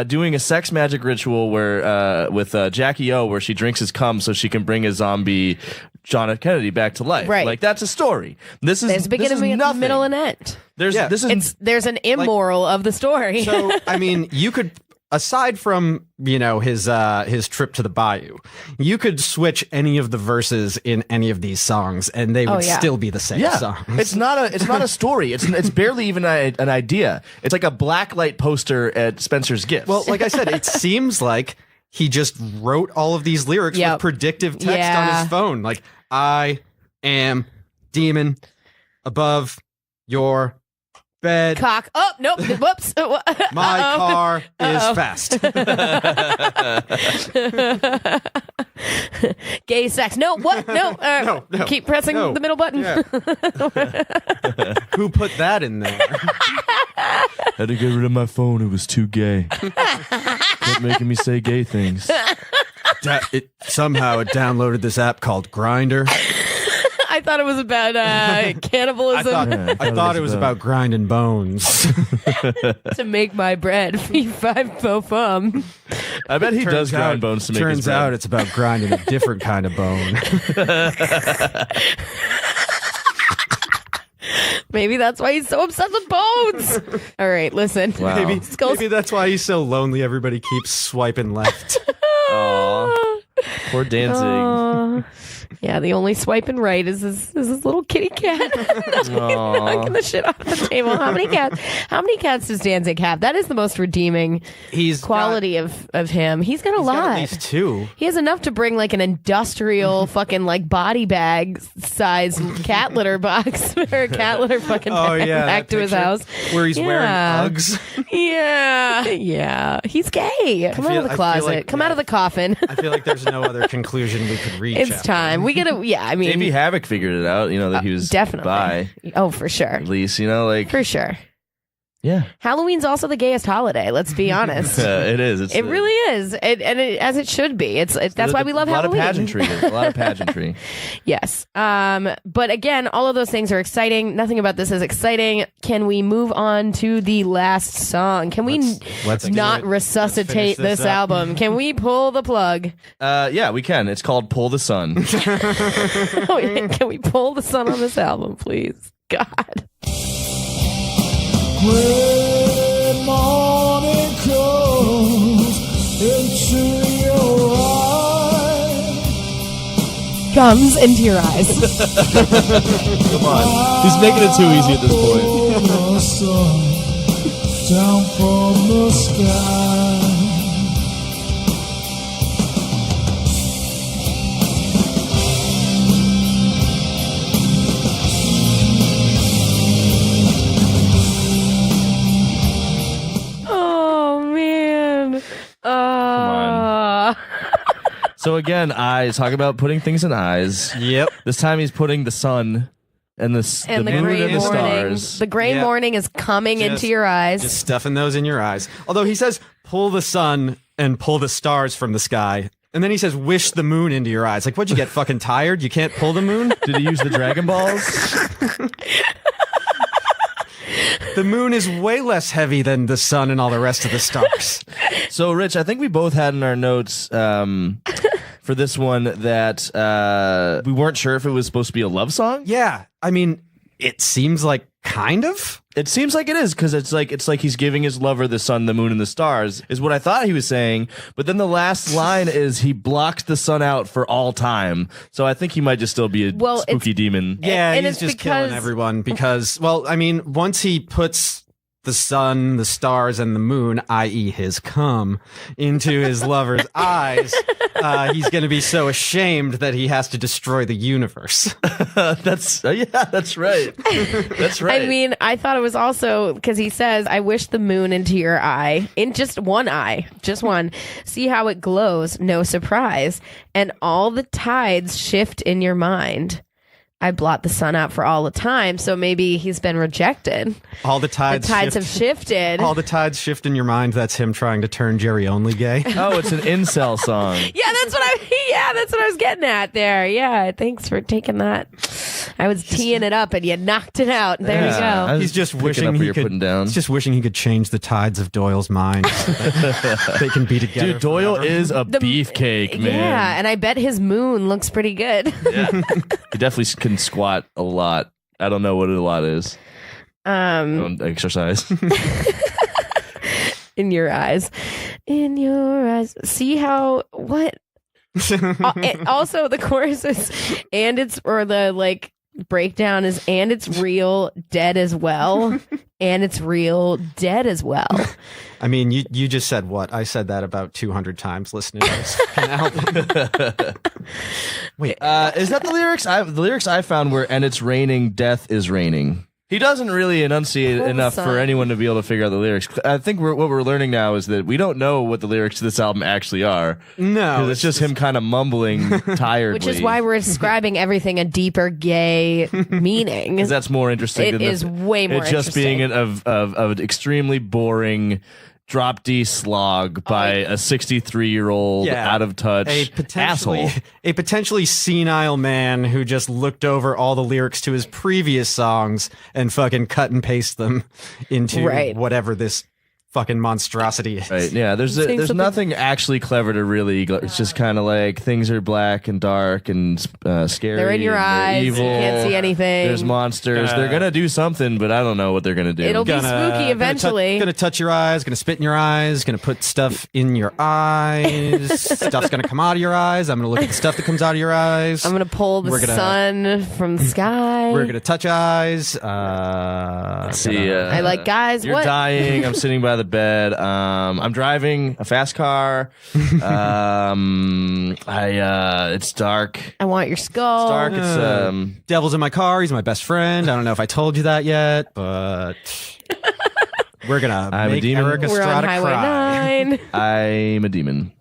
doing a sex magic ritual where with Jackie O, where she drinks his cum so she can bring a zombie John F. Kennedy back to life. Right. Like, that's a story. There's a beginning, nothing. middle, and end. There's an immoral of the story. So, I mean, you could, aside from, his trip to the bayou, you could switch any of the verses in any of these songs and they would still be the same songs. It's not a story. It's barely even an idea. It's like a blacklight poster at Spencer's Gifts. Well, like I said, it seems like he just wrote all of these lyrics with predictive text on his phone. Like, I am demon above your bed. Cock. Oh, nope. Whoops. My car is fast. Gay sex. No, what? No. No. Keep pressing the middle button. Yeah. Who put that in there? Had to get rid of my phone. It was too gay. Kept making me say gay things. Somehow it downloaded this app called Grindr. I thought it was about cannibalism. I thought it was about grinding bones. To make my bread. Fee, fi, fo, fum. I bet he does grind bones to make his Turns bread. out it's about grinding a different kind of bone. Maybe that's why he's so obsessed with bones. All right, listen. Wow. Maybe that's why he's so lonely. Everybody keeps swiping left. Aw. Poor Danzig. Yeah, the only swiping right is this little kitty cat knocking the shit off the table. How many cats does Danzig have? That is the most redeeming quality of him. He's got a lot. Got at least 2. He has enough to bring like an industrial fucking like body bag size cat litter box or a cat litter fucking bag back to his house. Where he's wearing Uggs. Yeah. He's gay. Come out of the closet. Come out of the coffin. I feel like there's no other conclusion we could reach. It's time. We gotta, I mean. Maybe Havoc figured it out, that he was definitely bi. Oh, for sure. At least, like. For sure. Yeah. Halloween's also the gayest holiday, let's be honest. It is. It really is. As it should be. That's why we love Halloween. A lot of pageantry. Yes. But again, all of those things are exciting. Nothing about this is exciting. Can we move on to the last song? Can we let's not resuscitate this album? Can we pull the plug? Yeah, we can. It's called Pull the Sun. Can we pull the sun on this album, please? God. When morning comes into your eyes, Comes into your eyes. Come on. He's making it too easy at this point. the sun down from the sky. So again, eyes. Talk about putting things in eyes. Yep. This time he's putting the sun and the moon gray and the morning. stars. The gray morning is coming into your eyes. Just stuffing those in your eyes. Although he says, pull the sun and pull the stars from the sky. And then he says, wish the moon into your eyes. Like, what'd you get, fucking tired? You can't pull the moon? Did he use the Dragon Balls? The moon is way less heavy than the sun and all the rest of the stars. So, Rich, I think we both had in our notes for this one that we weren't sure if it was supposed to be a love song. Yeah. I mean, It seems like kind of. It seems like it is, because it's like he's giving his lover the sun, the moon, and the stars, is what I thought he was saying. But then the last line is he blocks the sun out for all time. So I think he might just still be a spooky demon. Yeah, and he's it's just because- killing everyone because, well, I mean, once he puts the sun, the stars, and the moon, i.e. his cum, into his lover's eyes, he's going to be so ashamed that he has to destroy the universe. That's right. That's right. I mean, I thought it was also because he says, I wish the moon into your eye, in just one eye, just one. See how it glows, no surprise. And all the tides shift in your mind. I blot the sun out for all the time, so maybe he's been rejected. All the tides, have shifted. All the tides shift in your mind. That's him trying to turn geri-only gay. Oh, it's an incel song. Yeah, that's what I was getting at there. Yeah, thanks for taking that. I was teeing it up and you knocked it out. There you go. He's just Picking wishing up what he you're could. putting down. He's just wishing he could change the tides of Doyle's mind. So that they can be together. Dude, Doyle forever. is a beefcake, man. Yeah, and I bet his moon looks pretty good. He definitely can squat a lot. I don't know what a lot is. I don't exercise. In your eyes. In your eyes. See how what? Also, the chorus is, and it's, or the like breakdown is, and it's real dead as well. And it's real dead as well. I mean, you just said what? I said that about 200 times listening to this album. Wait, Is that the lyrics? The lyrics I found were, and it's raining, death is raining. He doesn't really enunciate Hold enough on. for anyone to be able to figure out the lyrics. I think what we're learning now is that we don't know what the lyrics to this album actually are. no, 'Cause it's just him kind of mumbling tiredly. Which is why we're describing everything a deeper gay meaning. Because that's more interesting. It than is way more It's just being interesting. of an extremely boring drop D slog by a 63-year-old out of touch asshole. a potentially senile man who just looked over all the lyrics to his previous songs and fucking cut and paste them into whatever this fucking monstrosity is. Right? Yeah. There's nothing actually clever to really. It's just kind of like things are black and dark and scary. They're in your and eyes. They're evil. You can't see anything. There's monsters. They're gonna do something, but I don't know what they're gonna do. It'll be spooky eventually. Gonna touch your eyes, gonna spit in your eyes, gonna put stuff in your eyes. Stuff's gonna come out of your eyes. I'm gonna look at the stuff that comes out of your eyes. I'm gonna pull the sun from the sky. We're gonna touch eyes. Let's see. I like guys. You're what? dying. I'm sitting by the bed. I'm driving a fast car. It's dark. I want your skull. It's dark. It's Devil's in my car. He's my best friend. I don't know if I told you that yet, but we're gonna I'm a make demon. Eric We're Estrada on Highway cry. 9. I'm a demon.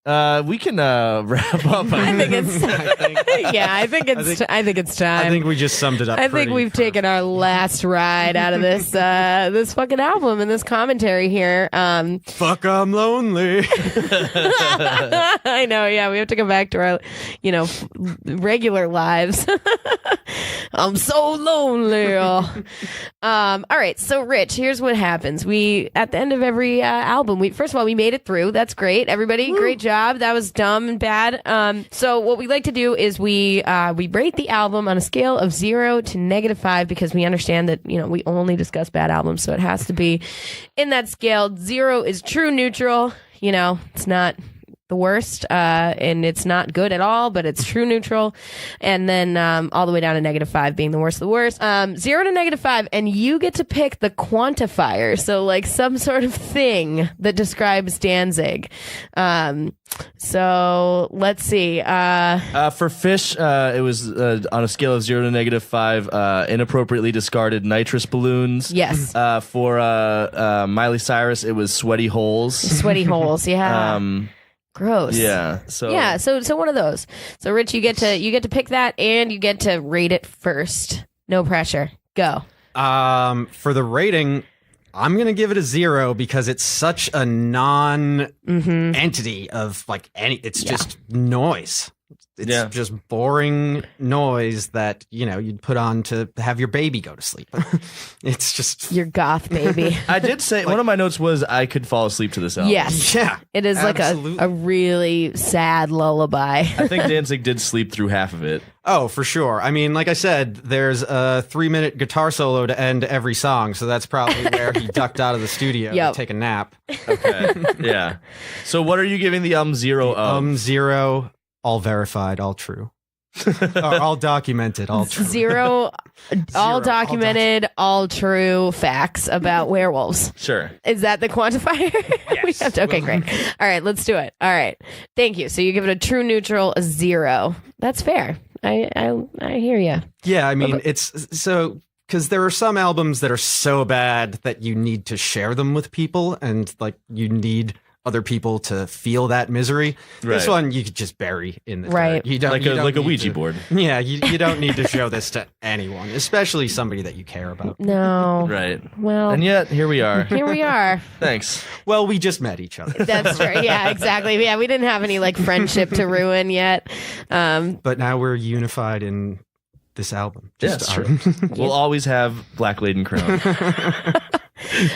We can wrap up. I think it's I think it's time. I think we just summed it up. I think pretty we've taken our last ride out of this this fucking album and this commentary here. Fuck, I'm lonely. I know, yeah, we have to go back to our, regular lives. I'm so lonely. All right, so Rich, here's what happens. We at the end of every album, first of all we made it through. That's great, everybody. Great job. That was dumb and bad. So what we like to do is we rate the album on a scale of 0 to -5 because we understand that we only discuss bad albums, so it has to be in that scale. 0 is true neutral. It's not the worst, and it's not good at all, but it's true neutral. And then all the way down to -5 being the worst of the worst. 0 to -5, and you get to pick the quantifier, so like some sort of thing that describes Danzig. So let's see. For Fish, it was on a scale of 0 to -5, inappropriately discarded nitrous balloons. Yes. For Miley Cyrus, it was sweaty holes. Sweaty holes, yeah. Gross. Yeah. So one of those. So Rich, you get to pick that, and you get to rate it first. No pressure. Go. For the rating, I'm gonna give it a 0 because it's such a non-entity of like any. It's just noise. It's Yeah. just boring noise that, you'd put on to have your baby go to sleep. It's just, You're goth, baby. I did say one of my notes was I could fall asleep to this album. Yes. yeah. It is like absolutely. a really sad lullaby. I think Danzig did sleep through half of it. Oh, for sure. I mean, like I said, there's a 3-minute guitar solo to end every song, so that's probably where he ducked out of the studio Yep. to take a nap. Okay. Yeah. So what are you giving the 0 of? 0, all verified, all true. Or all documented, all true. Zero, all documented, all true facts about werewolves. Sure. Is that the quantifier? We have to, okay, great. All right, let's do it. All right. Thank you. So you give it a true neutral, a 0. That's fair. I hear you. Yeah, I mean, it's so because there are some albums that are so bad that you need to share them with people, and like you need other people to feel that misery. This Right. one you could just bury in the Right. dirt. You don't Like you a don't like a need Ouija to- board. Yeah, you don't need to show this to anyone, especially somebody that you care about. No. Right. Well, And yet here we are. here we are. Thanks. Well, we just met each other, That's right. Yeah, exactly. Yeah, we didn't have any like friendship to ruin yet. but now we're unified in this album. Yeah, it's true. We'll always have Black Laden Crown.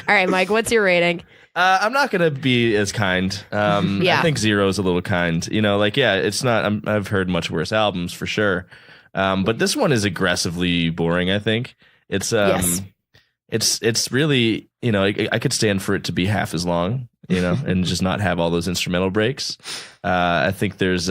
All right, Mike, what's your rating? I'm not gonna be as kind. Yeah. I think 0 is a little kind. It's not. I've heard much worse albums for sure, but this one is aggressively boring. I think it's Yes. it's really I could stand for it to be half as long, and just not have all those instrumental breaks. I think there's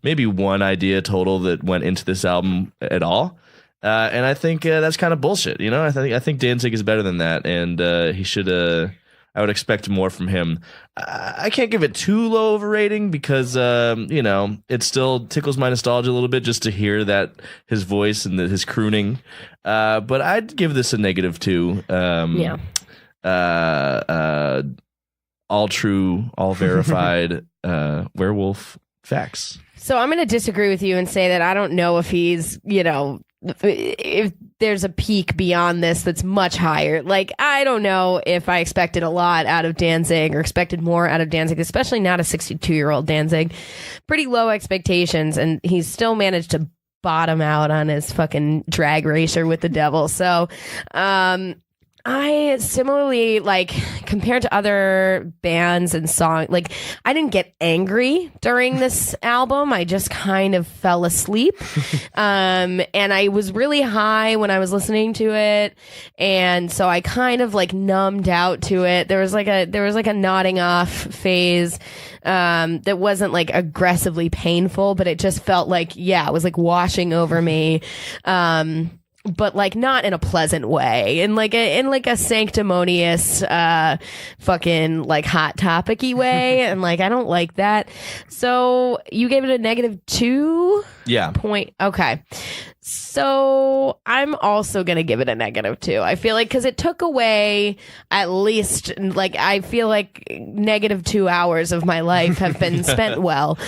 maybe one idea total that went into this album at all. And I think that's kind of bullshit. I think Danzig is better than that, and he should. I would expect more from him. I can't give it too low of a rating because it still tickles my nostalgia a little bit just to hear that his voice and his crooning. But I'd give this a -2. Yeah. All true, all verified werewolf facts. So I'm going to disagree with you and say that I don't know if he's, if there's a peak beyond this that's much higher. Like, I don't know if I expected a lot out of Danzig or expected more out of Danzig, especially not a 62-year-old Danzig. Pretty low expectations, and he's still managed to bottom out on his fucking drag racer with the devil. So, I similarly, like, compared to other bands and songs, like, I didn't get angry during this album. I just kind of fell asleep. And I was really high when I was listening to it. And so I kind of like numbed out to it. There was like a nodding off phase, that wasn't like aggressively painful, but it just felt like, yeah, it was like washing over me. But like not in a pleasant way, in like a sanctimonious, fucking like hot topic-y way, and like I don't like that. So you gave it a -2. Yeah. Point. Okay. So I'm also going to give it a -2. I feel like because it took away at least like I feel like -2 hours of my life have been spent well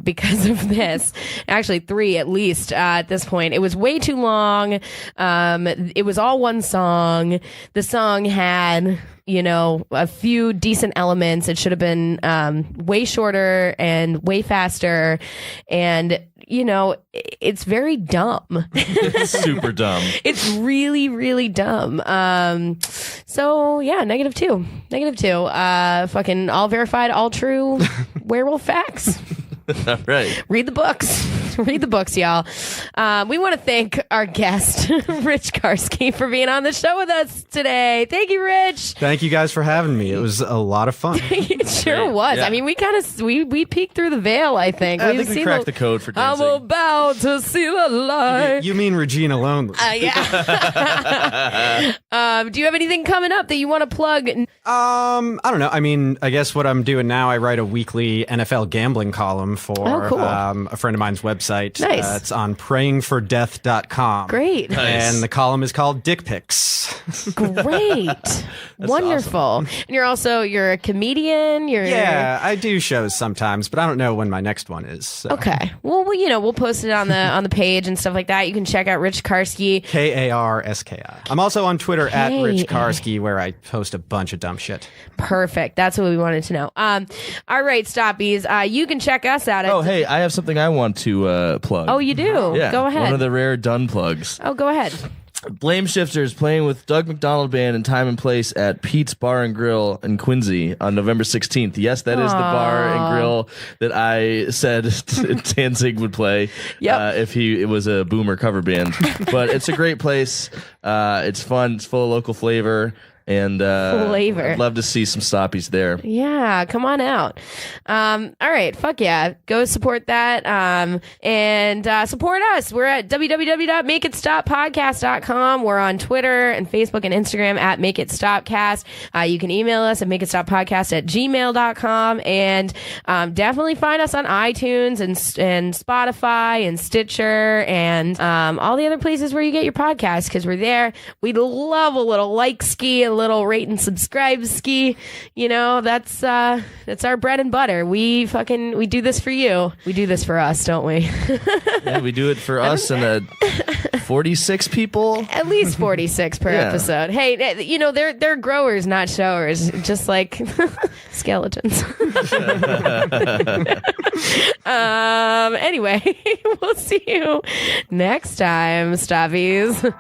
because of this. Actually 3 at least at this point. It was way too long. It was all one song. The song had a few decent elements. It should have been way shorter and way faster. And, it's very dumb. It's super dumb. It's really, really dumb. So yeah, -2. -2. Fucking all verified, all true werewolf facts. All right. Read the books. Read the books, y'all. We want to thank our guest, Rich Karski, for being on the show with us today. Thank you, Rich. Thank you guys for having me. It was a lot of fun. It sure Great. was. Yeah. I mean, we kind of we peeked through the veil, I think. I We've think we seen cracked the code for I'm Danzig. about to see the light. You mean Regina Lonely? Yeah. Do you have anything coming up that you want to plug? I don't know. I mean, I guess what I'm doing now, I write a weekly NFL gambling column for Oh, cool. a friend of mine's website website. Nice. It's on prayingfordeath.com. Great. And the column is called Dick Pics. Great. Wonderful. And you're a comedian. Yeah, I do shows sometimes, but I don't know when my next one is. So. Okay. Well, we'll post it on the page and stuff like that. You can check out Rich Karski. Karski. I'm also on Twitter at Rich Karski, where I post a bunch of dumb shit. Perfect. That's what we wanted to know. All right, Stoppies. You can check us out at. Oh, hey, I have something I want to plug. Oh, you do? Yeah, Go ahead. One of the rare done plugs. Oh, go ahead. Blame Shifters playing with Doug McDonald Band in Time and Place at Pete's Bar and Grill in Quincy on November 16th. Yes, that is the bar and grill that I said Danzig would play if it was a boomer cover band. But it's a great place. It's fun. It's full of local flavor. And Flavor. I'd love to see some stoppies there. Yeah, come on out. All right, fuck yeah. Go support that. And support us. We're at www.makeitstoppodcast.com. We're on Twitter and Facebook and Instagram at makeitstopcast. You can email us at makeitstoppodcast@gmail.com. And definitely find us on iTunes and Spotify and Stitcher and all the other places where you get your podcasts, because we're there. We'd love a little like ski, a little rate and subscribe ski. That's our bread and butter. We do this for you. We do this for us, don't we? Yeah, we do it for us and 46 people. At least 46 per episode. Hey, they're growers, not showers, just like skeletons. Anyway, we'll see you next time, Stoppies.